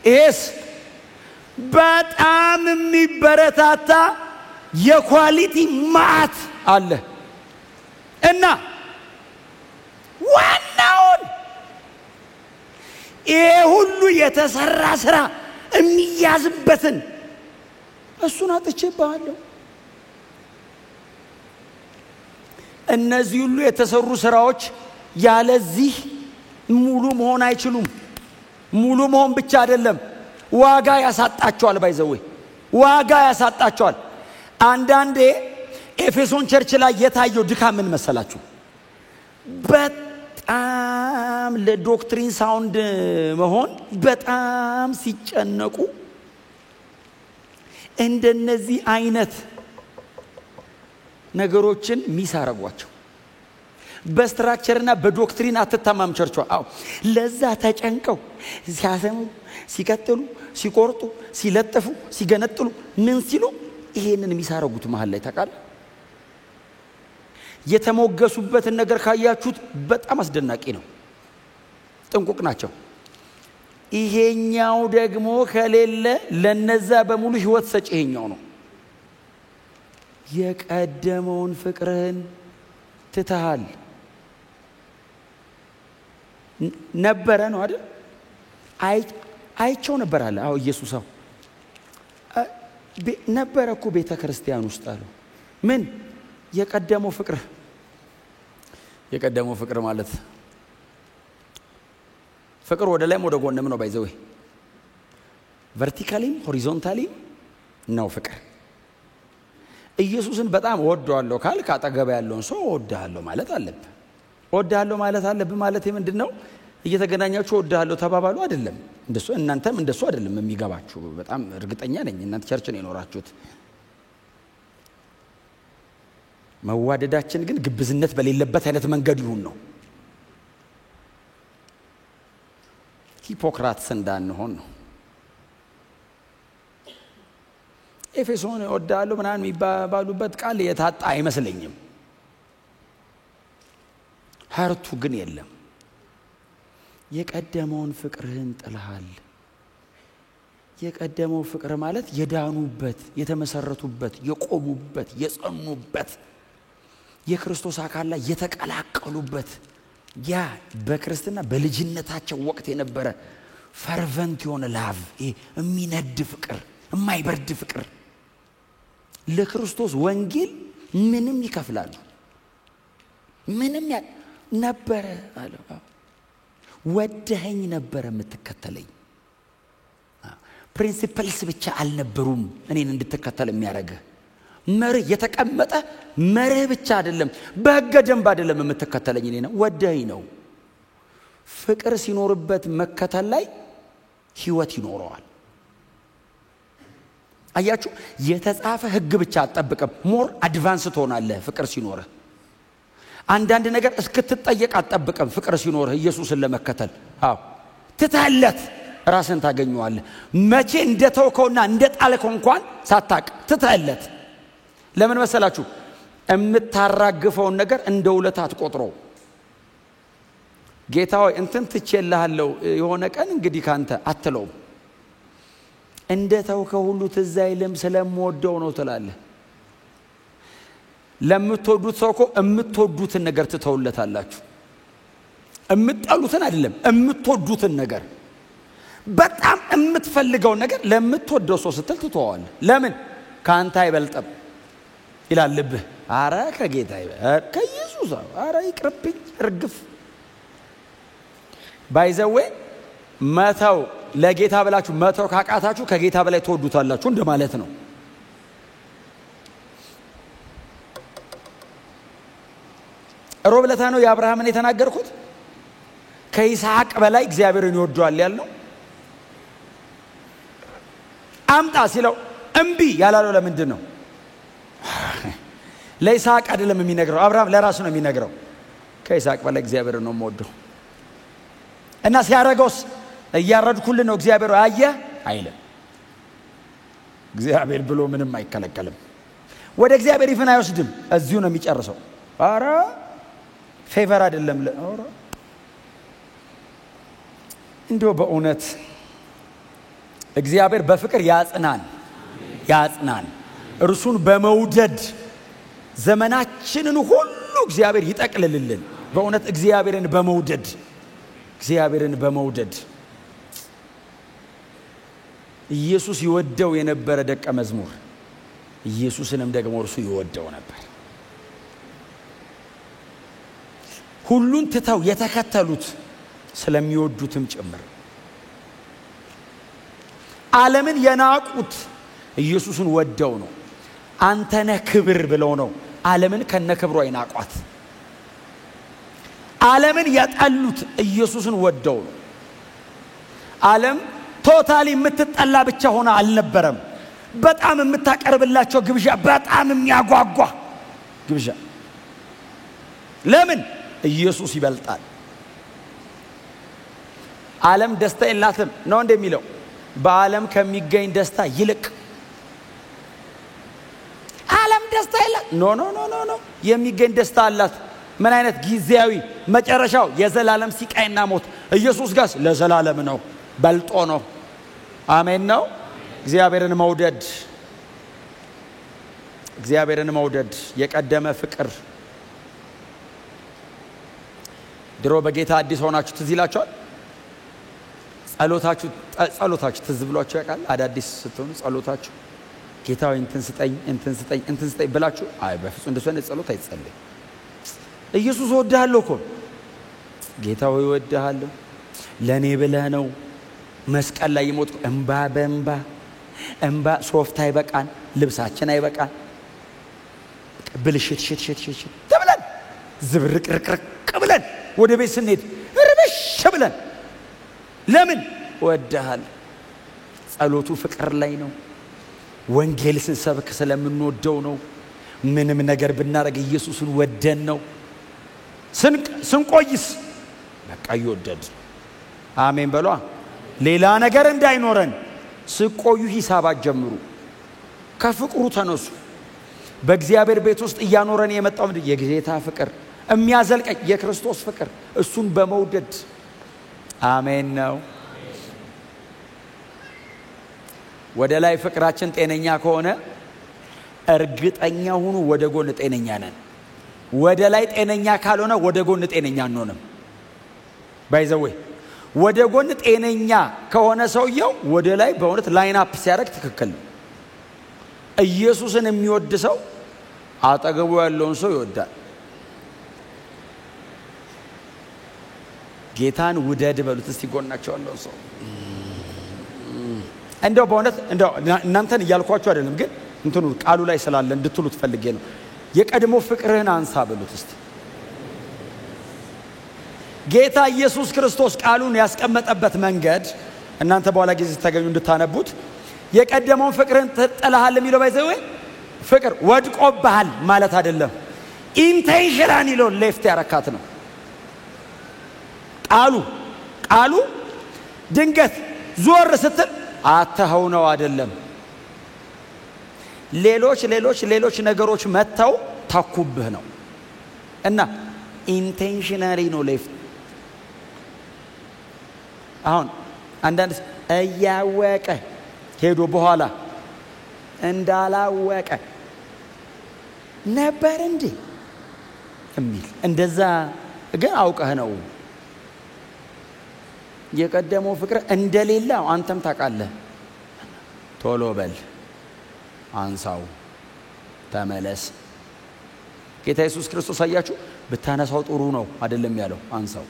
ኤስ በጣም የሚበረታታ የኳሊቲ ማዕት አለ እና ዋናውን ይሄ ሁሉ የተሰራ ስራ የሚያዝበትን እሱን አጥቼብሃለሁ። እነዚህ ሁሉ የተሰሩ ስራዎች ያለዚህ ሙሉ መሆን አይችሉም። ሙሉ መሆን ብቻ አይደለም ዋጋ ያሳጣቸዋል። ባይዘው ዋጋ ያሳጣቸዋል። አንዳንዴ ኤፌሶን ቸርች ላይ የታየው ድካም ምን መሰላችሁ? በጣም ለዶክትሪን ሳውንድ መሆን በጣም ሲጨነቁ እንደነዚህ አይነት ነገሮችን ሚስ አረጓቸው። በስትራክቸርና በዶክትሪን አትታማም ቸርቿ። አዎ ለዛ ተጨንቀው ሲያሰሙ፣ ሲቀጥሉ፣ ሲቆርጡ፣ ሲለጥፉ፣ ሲገነጥሉ ምን ሲሉ ይሄንን ሚሳረጉት መሃል ላይ ታቃለ። የተሞገሱበትን ነገር ካያችሁት በጣም አስደናቂ ነው። ጥንቁቅ ናቸው። ይሄኛው ደግሞ ከሌለ ለነዛ በሙሉ ህይወት ሰጪ ይሄኛው ነው። የቀደመውን ፍቅርህን ትተሃል ነበረ ነው አይደል? አይቸው ነበር አለ። አዎ ኢየሱስ ነበረ እኮ ቤተ ክርስቲያን ውስጥ አለው። ምን የቀደመው ፍቅር ማለት ፍቅር ወደ ላይም ወደ ጎንም ነው። ባይዘው ቨርቲካሊም ሆሪዞንታሊም ነው ፍቅር። ኢየሱስን በጣም ወደዋለሁ ካልክ አጠገብ ያለውን ሰው ወደሃለሁ ማለት አለብህ። ወደሃለሁ ማለት አለብህ ማለት ምንድነው? እየተገናኛችሁ ወደሃለሁ ተባባሉ አይደለም። እንደሱ እናንተም እንደሱ አይደለም የሚገባችሁ። በጣም እርግጠኛ ነኝ እናንተ ቸርች ነው የኖራችሁት። መዋደዳችን ግን ግብዝነት በሌለበት አይነት መንገድ ይሁን ነው። ሂፖክራትስ እንዳንሆን ነው። ኤፌሶን እወዳለሁ ምናምን የሚባሉበት ቃል የታጣ አይመስለኝም። ሀርቱ ግን የለም። የቀደመውን ፍቅርህን ጥለሃል። የቀደመው ፍቅር ማለት የዳኑበት፣ የተመሰረቱበት፣ የቆሙበት፣ የጸኑበት፣ የክርስቶስ አካል ላይ የተቀላቀሉበት ያ በክርስትና በልጅነታቸው ወቅት የነበረ ፈርቨንት የሆነ ላቭ፣ የሚነድ ፍቅር፣ የማይበርድ ፍቅር ለክርስቶስ ወንጌል ምንም ይከፍላሉ። ምንም ነበረ አለ። ወደኸኝ ነበረ የምትከተለኝ። ፕሪንሲፕልስ ብቻ አልነበሩም እኔን እንድትከተል የሚያደርግህ። መርህ የተቀመጠ መርህ ብቻ አይደለም፣ በሕገ ደንብ አይደለም የምትከተለኝ እኔ ነው፣ ወደኸኝ ነው። ፍቅር ሲኖርበት መከተል ላይ ህይወት ይኖረዋል። አያችሁ፣ የተጻፈ ሕግ ብቻ አትጠብቅም። ሞር አድቫንስ ትሆናለህ ፍቅር ሲኖርህ። አንዳንድ ነገር እስክትጠየቅ አትጠብቅም ፍቅር ሲኖርህ ኢየሱስን ለመከተል። አዎ ትተህለት ራስን ታገኘዋለህ። መቼ እንደተውከውና እንደጣልከው እንኳን ሳታቅ ትተህለት። ለምን መሰላችሁ? የምታራግፈውን ነገር እንደ ውለታ አትቆጥረው። ጌታ ሆይ እንትን ትቼልሃለሁ የሆነ ቀን እንግዲህ ካንተ አትለውም። እንደተውከው ሁሉ ትዝ አይልም ስለምወደው ነው ትላለህ። ለምትወዱት ሰው እኮ የምትወዱትን ነገር ትተውለታላችሁ። የምትጠሉትን አይደለም፣ የምትወዱትን ነገር፣ በጣም የምትፈልገው ነገር ለምትወደው ሰው ስትል ትተዋለህ። ለምን? ካንተ አይበልጥም ይላል ልብህ። አረ ከጌታ ከኢየሱስ አረ ይቅርብኝ እርግፍ። ባይዘዌ መተው ለጌታ ብላችሁ መተው ካቃታችሁ ከጌታ በላይ ተወዱታላችሁ እንደማለት ነው። ሮብ ለታ ነው የአብርሃምን የተናገርኩት። ከይስሐቅ በላይ እግዚአብሔርን ይወደዋል ያለው። አምጣ ሲለው እምቢ ያላለው ለምንድን ነው? ለይስሐቅ አይደለም የሚነግረው፣ አብርሃም ለራሱ ነው የሚነግረው። ከይስሐቅ በላይ እግዚአብሔርን ነው የምወደው እና ሲያረገውስ እያረድኩልን ነው እግዚአብሔር አየህ አይልም። እግዚአብሔር ብሎ ምንም አይከለከልም። ወደ እግዚአብሔር ይፍን አይወስድም፣ እዚሁ ነው የሚጨርሰው። አረ ፌቨር አይደለም። አረ እንደው በእውነት እግዚአብሔር በፍቅር ያጽናን። እርሱን በመውደድ ዘመናችንን ሁሉ እግዚአብሔር ይጠቅልልልን። በእውነት እግዚአብሔርን በመውደድ ኢየሱስ ይወደው የነበረ ደቀ መዝሙር ኢየሱስንም ደግሞ እርሱ ይወደው ነበር። ሁሉን ትተው የተከተሉት ስለሚወዱትም ጭምር። ዓለምን የናቁት ኢየሱስን ወደው ነው። አንተነ ክብር ብለው ነው ዓለምን ከነክብሯ ይናቋት። ዓለምን የጠሉት ኢየሱስን ወደው ነው። ዓለም ቶታሊ የምትጠላ ብቻ ሆነ አልነበረም። በጣም የምታቀርብላቸው ግብዣ፣ በጣም የሚያጓጓ ግብዣ። ለምን? ኢየሱስ ይበልጣል። ዓለም ደስታ የላትም ነው እንደሚለው። በዓለም ከሚገኝ ደስታ ይልቅ ዓለም ደስታ የላት። ኖ የሚገኝ ደስታ አላት። ምን አይነት? ጊዜያዊ፣ መጨረሻው የዘላለም ሲቃይና ሞት። ኢየሱስ ጋርስ ለዘላለም ነው፣ በልጦ ነው። አሜን ነው። እግዚአብሔርን መውደድ የቀደመ ፍቅር። ድሮ በጌታ አዲስ ሆናችሁ ትዝ ይላችኋል። ጸሎታችሁ ትዝ ብሏችሁ ያውቃል? አዳዲስ ስትሆኑ ጸሎታችሁ ጌታ ሆይ እንትን ስጠኝ ብላችሁ አይ በፍጹም እንደሱ አይነት ጸሎት አይጸልይ። ኢየሱስ ወድሃለሁ እኮ ጌታ ሆይ ወድሃለሁ፣ ለኔ ብለህ ነው መስቀል ላይ ይሞት። እንባ ሶፍት አይበቃን፣ ልብሳችን አይበቃን፣ ብልሽት ተብለን ዝብርቅርቅርቅ ብለን ወደ ቤት ስንሄድ ርብሽ ብለን ለምን? ወድሃለሁ። ጸሎቱ ፍቅር ላይ ነው። ወንጌል ስንሰብክ ስለምንወደው ነው። ምንም ነገር ብናረግ ኢየሱስን ወደን ነው። ስንቆይስ በቃ ይወደድ። አሜን በሏ። ሌላ ነገር እንዳይኖረን ስቆዩ ሂሳብ አትጀምሩ። ከፍቅሩ ተነሱ። በእግዚአብሔር ቤት ውስጥ እያኖረን የመጣው የጌታ ፍቅር የሚያዘልቀኝ የክርስቶስ ፍቅር እሱን በመውደድ አሜን ነው። ወደ ላይ ፍቅራችን ጤነኛ ከሆነ እርግጠኛ ሁኑ ወደ ጎን ጤነኛ ነን። ወደ ላይ ጤነኛ ካልሆነ ወደ ጎን ጤነኛ አንሆንም። ባይዘዌ ወደ ጎን ጤነኛ ከሆነ ሰውየው ወደ ላይ በእውነት ላይን አፕ ሲያደርግ ትክክል ነው። ኢየሱስን የሚወድ ሰው አጠገቡ ያለውን ሰው ይወዳል። ጌታን ውደድ በሉት እስቲ ጎናቸው ያለውን ሰው። እንደው በእውነት እንደው እናንተን እያልኳችሁ አይደለም፣ ግን እንትኑ ቃሉ ላይ ስላለ እንድትሉት ፈልጌ ነው። የቀድሞ ፍቅርህን አንሳ በሉት እስቲ። ጌታ ኢየሱስ ክርስቶስ ቃሉን ያስቀመጠበት መንገድ እናንተ በኋላ ጊዜ ተገኙ እንድታነቡት የቀደመውን ፍቅርን ተጠላሃል የሚለው ባይዘው ፍቅር ወድቆብሃል ማለት አይደለም። ኢንቴንሽናሊ ነው ሌፍት ያረካት ነው ቃሉ ድንገት ዞር ስትል አተኸው ነው አይደለም። ሌሎች ነገሮች መተው ታኩብህ ነው እና ኢንቴንሽናሊ ነው ሌፍት። አሁን አንዳንድ እያወቀ ሄዶ በኋላ እንዳላወቀ ነበር እንዴ የሚል እንደዛ ግን አውቀህ ነው የቀደመው ፍቅር እንደሌለ አንተም ታውቃለህ። ቶሎ በል አንሳው ተመለስ። ጌታ ኢየሱስ ክርስቶስ አያችሁ ብታነሳው ጥሩ ነው አይደለም ያለው፣ አንሳው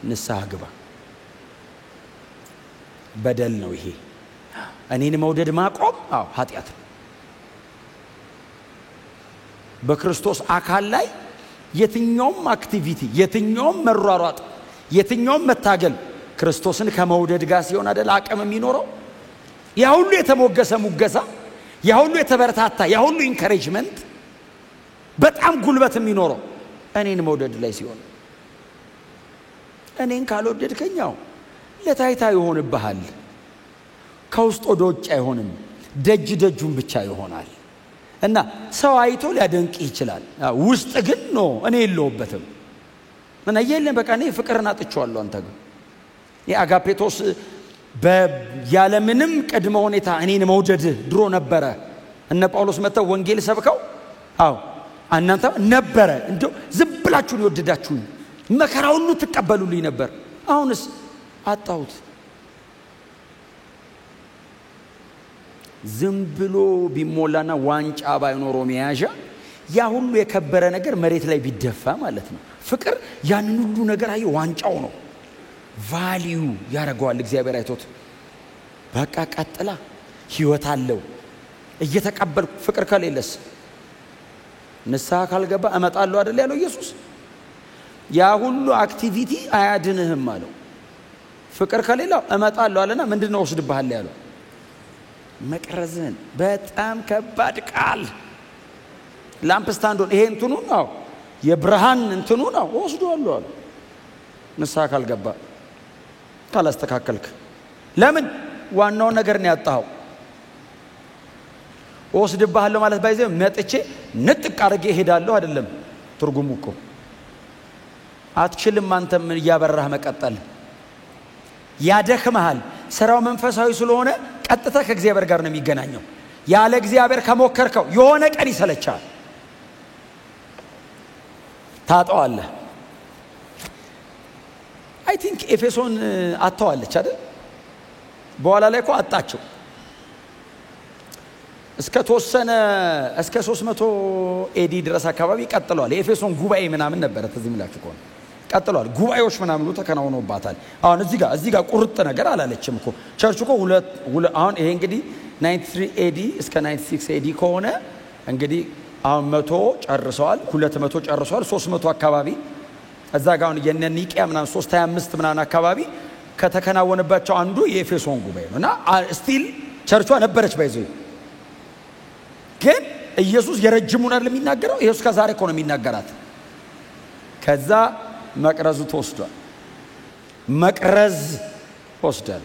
ንስሐ ግባ። በደል ነው ይሄ። እኔን መውደድ ማቆም ኃጢአት ነው። በክርስቶስ አካል ላይ የትኛውም አክቲቪቲ፣ የትኛውም መሯሯጥ፣ የትኛውም መታገል ክርስቶስን ከመውደድ ጋር ሲሆን አይደል አቅም የሚኖረው። ያ ሁሉ የተሞገሰ ሙገሳ፣ ያ ሁሉ የተበረታታ፣ ያ ሁሉ ኢንካሬጅመንት በጣም ጉልበት የሚኖረው እኔን መውደድ ላይ ሲሆን፣ እኔን ካልወደድከኛው ለታይታ ይሆንብሃል። ከውስጥ ወደ ውጭ አይሆንም፣ ደጁን ብቻ ይሆናል። እና ሰው አይቶ ሊያደንቅ ይችላል፣ ውስጥ ግን ነው እኔ የለውበትም። እና የለም በቃ እኔ ፍቅርን አጥቼዋለሁ። አንተ ግን የአጋፔቶስ ያለ ምንም ቅድመ ሁኔታ እኔን መውደድ ድሮ ነበረ። እነ ጳውሎስ መተው ወንጌል ሰብከው እናንተ ነበረ እንደው ዝም ብላችሁ ይወደዳችሁ መከራ ሁሉ ተቀበሉልኝ ነበር። አሁንስ አጣሁት። ዝም ብሎ ቢሞላና ዋንጫ ባይኖረው መያዣ ያ ሁሉ የከበረ ነገር መሬት ላይ ቢደፋ ማለት ነው። ፍቅር ያንን ሁሉ ነገር አይ ዋንጫው ነው ቫልዩ ያረጋዋል። እግዚአብሔር አይቶት በቃ ቀጥላ ህይወት አለው እየተቀበል። ፍቅር ከሌለስ ንስሐ ካልገባ እመጣለሁ አይደል ያለው ኢየሱስ። ያ ሁሉ አክቲቪቲ አያድንህም አለው። ፍቅር ከሌለው እመጣለሁ አለና ምንድነው ወስድብሃል ያለው? መቅረዝን። በጣም ከባድ ቃል። ላምፕ ስታንዶን ይሄ እንትኑ ነው የብርሃን እንትኑ ነው ወስዷል አለ። ንስሐ ካልገባ ካላስተካከልክ ለምን ዋናው ነገር ነው ያጣው። ወስድብሃለሁ ማለት ባይዘው መጥቼ ንጥቅ አድርጌ እሄዳለሁ አይደለም ትርጉሙ እኮ። አትችልም አንተም ያበራህ መቀጠል ያደክመሃል። ስራው መንፈሳዊ ስለሆነ ቀጥታ ከእግዚአብሔር ጋር ነው የሚገናኘው። ያለ እግዚአብሔር ከሞከርከው የሆነ ቀን ይሰለቻል፣ ታጣዋለህ። አይ ቲንክ ኤፌሶን አጣዋለች አይደል? በኋላ ላይ እኮ አጣቸው። እስከ 300 ኤዲ ድረስ አካባቢ ቀጥሏል። የኤፌሶን ጉባኤ ምናምን ነበር ተዚህ ምላችሁ እኮ ቀጥሏል። ጉባኤዎች ምናምን ተከናውነውባታል። አሁን እዚህ ጋር ቁርጥ ነገር አላለችም እኮ ቸርች እኮ አሁን ይሄ እንግዲህ 93 ኤዲ እስከ 96 ኤዲ ከሆነ እንግዲህ አሁን 100 ጨርሰዋል፣ 200 ጨርሰዋል፣ 300 አካባቢ እዛ ጋር አሁን የኒቂያ ምናምን 325 ምናምን አካባቢ ከተከናወነባቸው አንዱ የኤፌሶን ጉባኤ ነውና ስቲል ቸርቿ ነበረች ባይዘው። ግን ኢየሱስ የረጅሙን አይደል የሚናገረው? ኢየሱስ ከዛሬ እኮ ነው የሚናገራት። ከዛ መቅረዙ ተወስዷል። መቅረዝ ወስዷል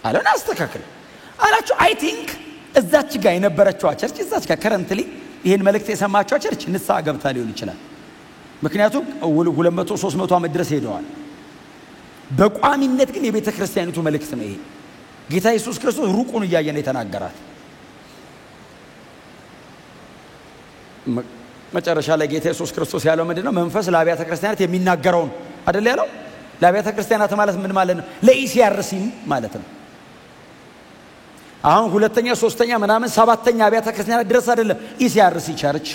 አለና አስተካክል። አላችሁ። አይ ቲንክ እዛች ጋር የነበረችው ቸርች እዛች ጋር ከረንትሊ ይሄን መልእክት የሰማችው ቸርች ንስሐ ገብታ ሊሆን ይችላል። ምክንያቱም 200 300 ዓመት ድረስ ሄደዋል። በቋሚነት ግን የቤተ ክርስቲያኒቱ መልእክት ነው ይሄ። ጌታ ኢየሱስ ክርስቶስ ሩቁን እያየን የተናገራት መጨረሻ ላይ ጌታ ኢየሱስ ክርስቶስ ያለው ምንድነው? መንፈስ ለአብያተ ክርስቲያናት የሚናገረው አይደል ያለው? ለአብያተ ክርስቲያናት ማለት ምን ማለት ነው? ለኢሲአርሲም ማለት ነው። አሁን ሁለተኛ ሶስተኛ ምናምን ሰባተኛ አብያተ ክርስቲያናት ድረስ አይደለም ኢሲአርሲ ቸርች።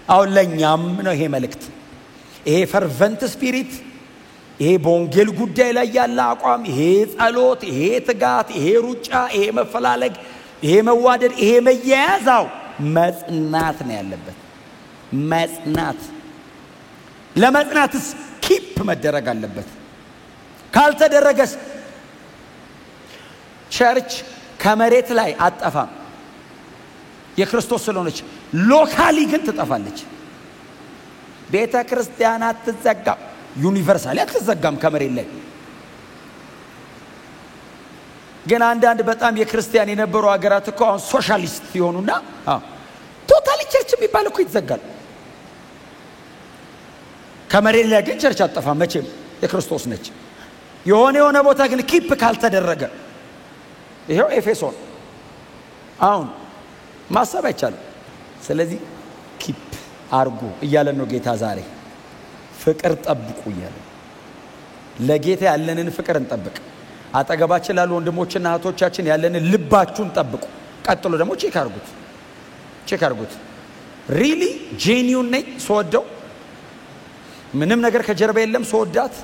አሁን ለኛም ነው ይሄ መልእክት። ይሄ ፈርቨንት ስፒሪት፣ ይሄ በወንጌል ጉዳይ ላይ ያለ አቋም፣ ይሄ ጸሎት፣ ይሄ ትጋት፣ ይሄ ሩጫ፣ ይሄ መፈላለግ፣ ይሄ መዋደድ፣ ይሄ መያያዛው መጽናት ነው ያለበት። መጽናት ለመጽናትስ ኪፕ መደረግ አለበት። ካልተደረገስ ቸርች ከመሬት ላይ አጠፋም። የክርስቶስ ስለሆነች ሎካሊ ግን ትጠፋለች። ቤተ ክርስቲያን አትዘጋም፣ ዩኒቨርሳሊ አትዘጋም ከመሬት ላይ። ግን አንዳንድ በጣም የክርስቲያን የነበሩ ሀገራት እኮ አሁን ሶሻሊስት ይሆኑና ቶታሊ ቸርች የሚባል እኮ ይዘጋል። ከመሬት ላይ ግን ቸርች አትጠፋም መቼም የክርስቶስ ነች። የሆነ ቦታ ግን ኪፕ ካልተደረገ ይሄው ኤፌሶን አሁን ማሰብ አይቻልም። ስለዚህ ኪፕ አርጉ እያለን ነው ጌታ ዛሬ። ፍቅር ጠብቁ እያለ ለጌታ ያለንን ፍቅር እንጠብቅ። አጠገባችን ላሉ ወንድሞችና እህቶቻችን ያለንን ልባችሁን ጠብቁ። ቀጥሎ ደግሞ ቼክ አርጉት። ሪሊ ጄኒዩን ነኝ ስወደው ምንም ነገር ከጀርባ የለም ስወዳት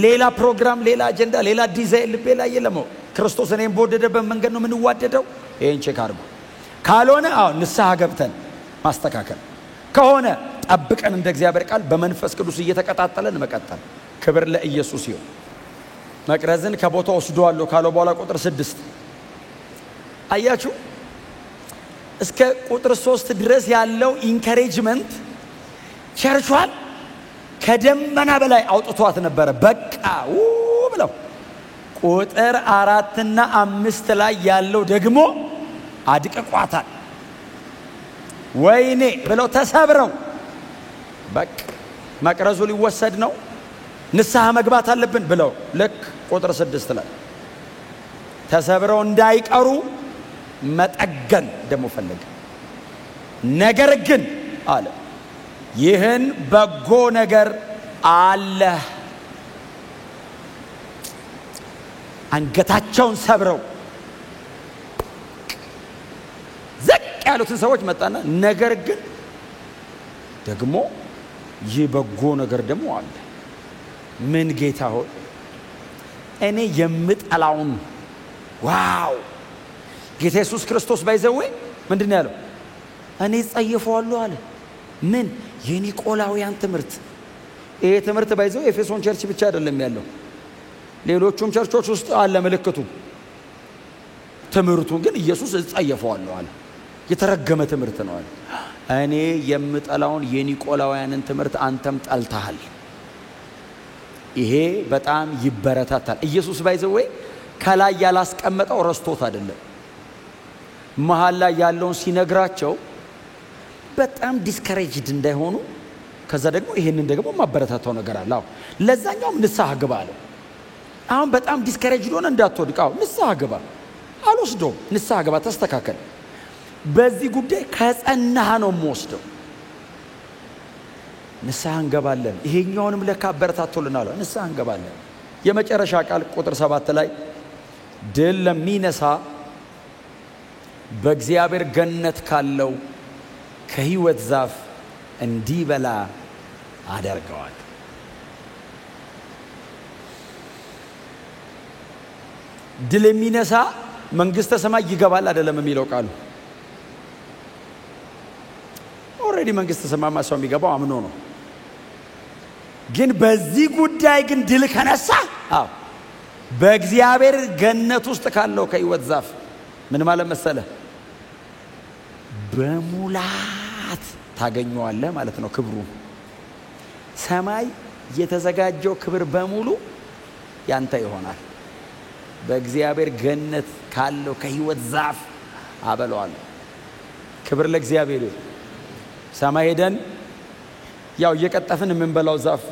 ሌላ ፕሮግራም ሌላ አጀንዳ ሌላ ዲዛይን ልቤ ላይ የለም። ክርስቶስ እኔን በወደደበት መንገድ ነው የምንዋደደው። ይሄን ቼክ አርጉ። ካልሆነ ንስሐ ገብተን ማስተካከል ከሆነ ጠብቀን እንደ እግዚአብሔር ቃል በመንፈስ ቅዱስ እየተቀጣጠለን መቀጠል። ክብር ለኢየሱስ ይሁን። መቅረዝን ከቦታው ወስዷለሁ ካለው በኋላ ቁጥር 6 አያችሁ እስከ ቁጥር 3 ድረስ ያለው ኢንካሬጅመንት ቸርቿን ከደመና በላይ አውጥቷት ነበር። በቃ ብለው ቁጥር 4 እና 5 ላይ ያለው ደግሞ አድቅቋታል። ወይኔ ብለው ተሰብረው በቃ መቅረዙ ሊወሰድ ነው ንስሐ መግባት አለብን ብለው ልክ ቁጥር 6 ላይ ተሰብረው እንዳይቀሩ መጠገን ደሞ ፈለገ። ነገር ግን አለ ይህን በጎ ነገር አለ። አንገታቸውን ሰብረው ዘቅ ያሉትን ሰዎች መጣና ነገር ግን ደግሞ ይህ በጎ ነገር ደግሞ አለ። ምን ጌታ ሆይ እኔ የምጠላውን ዋው ጌታ ኢየሱስ ክርስቶስ ባይዘው ምንድነው ያለው? እኔ ጸየፈዋለሁ አለ። ምን የኒቆላውያን ትምህርት። ይሄ ትምህርት ባይዘው ኤፌሶን ቸርች ብቻ አይደለም ያለው ሌሎቹም ቸርቾች ውስጥ አለ ምልክቱ። ትምህርቱን ግን ኢየሱስ ጸየፈዋለሁ አለ። የተረገመ ትምህርት ነው አለ። እኔ የምጠላውን የኒቆላውያንን ትምህርት አንተም ጠልተሃል። ይሄ በጣም ይበረታታል። ኢየሱስ ባይዘው ከላይ ያላስቀመጠው ረስቶት አይደለም። መሃል ላይ ያለውን ሲነግራቸው በጣም ዲስከሬጅድ እንዳይሆኑ ከዛ ደግሞ ይሄንን ደግሞ ማበረታታው ነገር አለ። ለዛኛውም ንስሐ ግባ አለው። አሁን በጣም ዲስከሬጅድ ሆነ እንዳትወድቃው ንስሐ ግባ አልወስደውም። ንስሐ ግባ ተስተካከል። በዚህ ጉዳይ ከጸናህ ነው የምወስደው። ንስሐ እንገባለን። ይሄኛውንም ለካ አበረታቶልናል። ንስሐ እንገባለን። የመጨረሻ ቃል ቁጥር 7 ላይ ድል ለሚነሳ በእግዚአብሔር ገነት ካለው ከሕይወት ዛፍ እንዲበላ አደርገዋል። ድል የሚነሳ መንግስተ ሰማይ ይገባል አይደለም የሚለው ቃሉ። ኦሬዲ መንግስተ ሰማይ ማሰው የሚገባው አምኖ ነው። ግን በዚህ ጉዳይ ግን ድል ከነሳ በእግዚአብሔር ገነት ውስጥ ካለው ከሕይወት ዛፍ ምን ማለት መሰለ? በሙላት ታገኘዋለህ ማለት ነው። ክብሩ ሰማይ የተዘጋጀው ክብር በሙሉ ያንተ ይሆናል። በእግዚአብሔር ገነት ካለው ከሕይወት ዛፍ አበላዋለሁ። ክብር ለእግዚአብሔር። ሰማይ ሄደን ያው እየቀጠፍን የምንበላው ዛፍ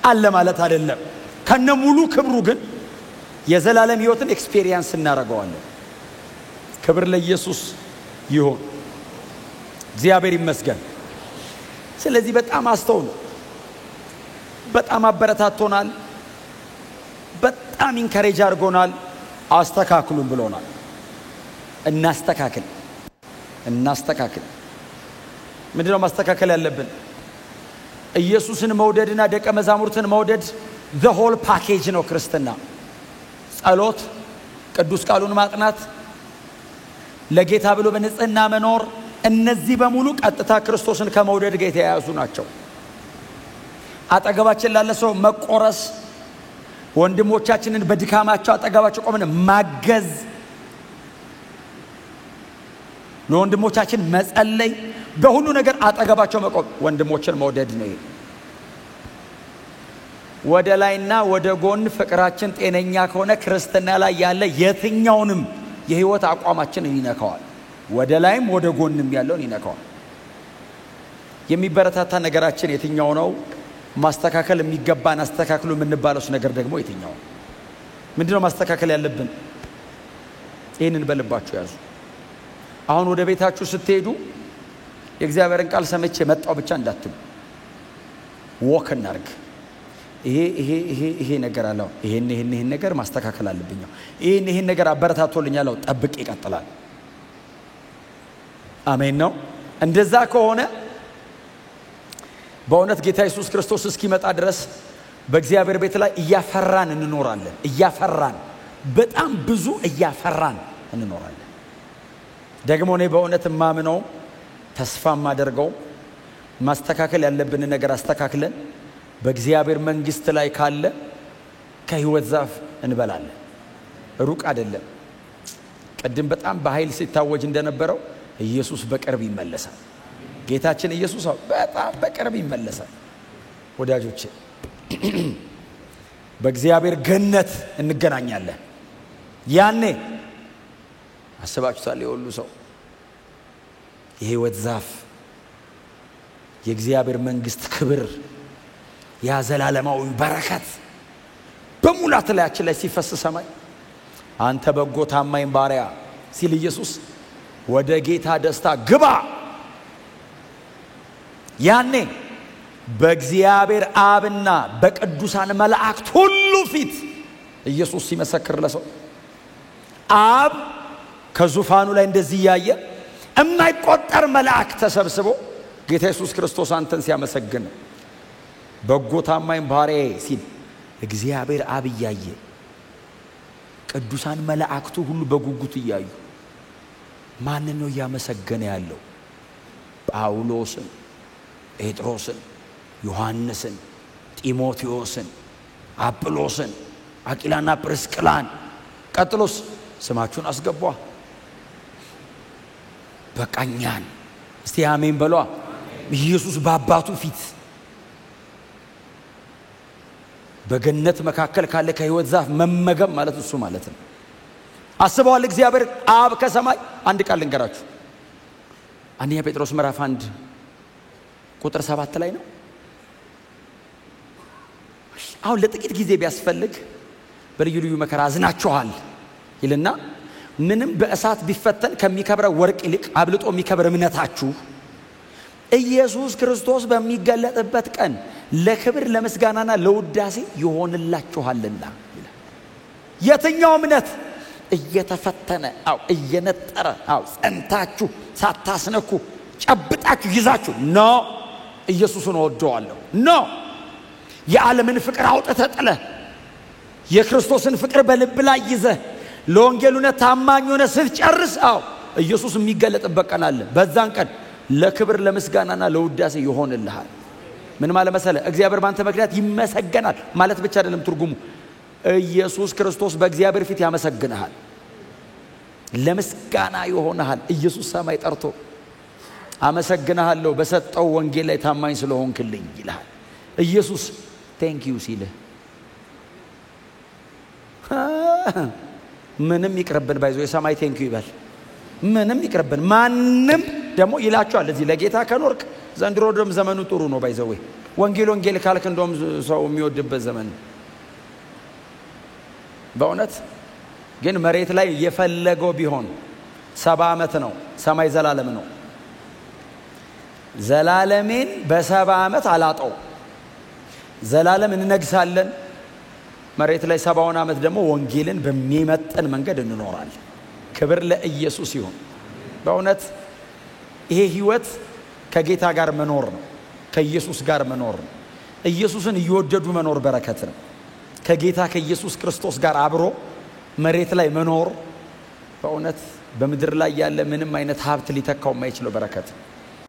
አለ ማለት አይደለም። ከነሙሉ ክብሩ ግን የዘላለም ሕይወትን ኤክስፒሪየንስ እናደርገዋለን። ክብር ለኢየሱስ ይሁን። እግዚአብሔር ይመስገን። ስለዚህ በጣም አስተውሉ። በጣም አበረታቶናል። በጣም ኢንካሬጅ አድርጎናል። አስተካክሉን ብሎናል። እናስተካክል። ምንድነው ማስተካከል ያለብን? ኢየሱስን መውደድና ደቀ መዛሙርትን መውደድ the whole package ነው ክርስትና። ጸሎት፣ ቅዱስ ቃሉን ማጥናት፣ ለጌታ ብሎ በንጽህና መኖር፣ እነዚህ በሙሉ ቀጥታ ክርስቶስን ከመውደድ ጋር የተያያዙ ናቸው። አጠገባችን ላለ ሰው መቆረስ፣ ወንድሞቻችንን በድካማቸው አጠገባቸው ቆመን ማገዝ፣ ለወንድሞቻችን መጸለይ፣ በሁሉ ነገር አጠገባቸው መቆም ወንድሞችን መውደድ ነው። ወደ ላይና ወደ ጎን ፍቅራችን ጤነኛ ከሆነ ክርስትና ላይ ያለ የትኛውንም የህይወት አቋማችንን ይነካዋል። ወደ ላይም ወደ ጎንም ያለውን ይነካዋል። የሚበረታታ ነገራችን የትኛው ነው? ማስተካከል የሚገባን አስተካክሉ የምንባለው ነገር ደግሞ የትኛው? ምንድነው ማስተካከል ያለብን? ይሄንን በልባችሁ ያዙ። አሁን ወደ ቤታችሁ ስትሄዱ የእግዚአብሔርን ቃል ሰምቼ መጣው ብቻ እንዳትሉ። ወክ እናርግ። ይሄ ነገር አለው፣ ይሄን ነገር ማስተካከል አለብኝ፣ ይሄን ነገር አበረታቶልኛል፣ ጠብቅ ይቀጥላል። አሜን ነው። እንደዛ ከሆነ በእውነት ጌታ ኢየሱስ ክርስቶስ እስኪመጣ ድረስ በእግዚአብሔር ቤት ላይ እያፈራን እንኖራለን። በጣም ብዙ እያፈራን እንኖራለን። ደግሞ እኔ በእውነት ማምነው ተስፋ ማደርገው ማስተካከል ያለብን ነገር አስተካክለን በእግዚአብሔር መንግስት ላይ ካለ ከሕይወት ዛፍ እንበላለን። ሩቅ አይደለም። ቀደም በጣም በኃይል ሲታወጅ እንደነበረው ኢየሱስ በቅርብ ይመለሳል። ጌታችን ኢየሱስ በጣም በቅርብ ይመለሳል። ወዳጆቼ በእግዚአብሔር ገነት እንገናኛለን። ያኔ አስባችሁታል? የሁሉ ሰው የሕይወት ዛፍ፣ የእግዚአብሔር መንግስት ክብር፣ ያ ዘላለማዊ በረከት በሙላት ላያችን ላይ ሲፈስ ሰማይ አንተ በጎ ታማኝ ባሪያ ሲል ኢየሱስ ወደ ጌታ ደስታ ግባ። ያኔ በእግዚአብሔር አብና በቅዱሳን መላእክት ሁሉ ፊት ኢየሱስ ሲመሰክር ለሰው አብ ከዙፋኑ ላይ እንደዚህ ያየ የማይቆጠር መላእክት ተሰብስቦ ጌታ ኢየሱስ ክርስቶስ አንተን ሲያመሰግን በጎ ታማኝ ባሪያ ሲል እግዚአብሔር አብ ያየ ቅዱሳን መላእክቱ ሁሉ በጉጉት ያዩ ማን ነው ያመሰገነ ያለው? ጳውሎስን፣ ጴጥሮስን፣ ዮሐንስን፣ ጢሞቴዎስን፣ አጵሎስን፣ አቂላና ጵርስቅላን፣ ቀጥሎስ ስማችሁን አስገቧ። በቃኛን እስቲ አሜን በሏ። ኢየሱስ በአባቱ ፊት በገነት መካከል ካለ ከሕይወት ዛፍ መመገብ ማለት እሱ ማለት ነው። አስበዋል እግዚአብሔር አብ ከሰማይ። አንድ ቃል ልንገራችሁ። አንደኛ ጴጥሮስ ምዕራፍ 1 ቁጥር 7 ላይ ነው። አሁን ለጥቂት ጊዜ ቢያስፈልግ በልዩ ልዩ መከራ አዝናችኋል ይልና ምንም በእሳት ቢፈተን ከሚከብረው ወርቅ ይልቅ አብልጦ የሚከብር እምነታችሁ ኢየሱስ ክርስቶስ በሚገለጥበት ቀን ለክብር ለምስጋናና ለውዳሴ ይሆንላችኋልና ይላል። የትኛው እምነት እየተፈተነ እየነጠረ ጸንታችሁ ሳታስነኩ ጨብጣችሁ ይዛችሁ ነው ኢየሱስን ወደዋለሁ ነው የዓለምን ፍቅር አውጥተህ ጥለህ የክርስቶስን ፍቅር በልብ ላይ ይዘህ ለወንጌሉና ታማኝ ሆነህ ስትጨርስ ኢየሱስ የሚገለጥበት ቀን አለ። በዛን ቀን ለክብር ለምስጋናና ለውዳሴ ይሆንልሃል። ምን ማለት መሰለህ? እግዚአብሔር ባንተ ምክንያት ይመሰገናል ማለት ብቻ አይደለም ትርጉሙ። ኢየሱስ ክርስቶስ በእግዚአብሔር ፊት ያመሰግናል፣ ለምስጋና ይሆንሃል። ኢየሱስ ሰማይ ጠርቶ አመሰግናለሁ በሰጠው ወንጌል ላይ ታማኝ ስለሆንክልኝ ይልሃል። ኢየሱስ ቴንክ ዩ ሲልህ ምንም ይቅርብን ባይዞ የሰማይ ቴንኪው ይበል። ምንም ይቅርብን። ማንም ደግሞ ይላቸዋል እዚህ ለጌታ ከኖርክ ዘንድሮ ደም ዘመኑ ጥሩ ነው ባይዘው ወንጌል ካልክ እንደውም ሰው የሚወድበት ዘመን በእውነት ግን መሬት ላይ የፈለገው ቢሆን 70 ዓመት ነው። ሰማይ ዘላለም ነው። ዘላለሜን በ70 ዓመት አላጣው። ዘላለም እንነግሳለን። መሬት ላይ 70 ዓመት ደግሞ ወንጌልን በሚመጥን መንገድ እንኖራለን። ክብር ለኢየሱስ ይሁን። በእውነት ይሄ ህይወት ከጌታ ጋር መኖር ነው። ከኢየሱስ ጋር መኖር ነው። ኢየሱስን እየወደዱ መኖር በረከት ነው። ከጌታ ከኢየሱስ ክርስቶስ ጋር አብሮ መሬት ላይ መኖር በእውነት በምድር ላይ ያለ ምንም አይነት ሀብት ሊተካው የማይችለው በረከት ነው።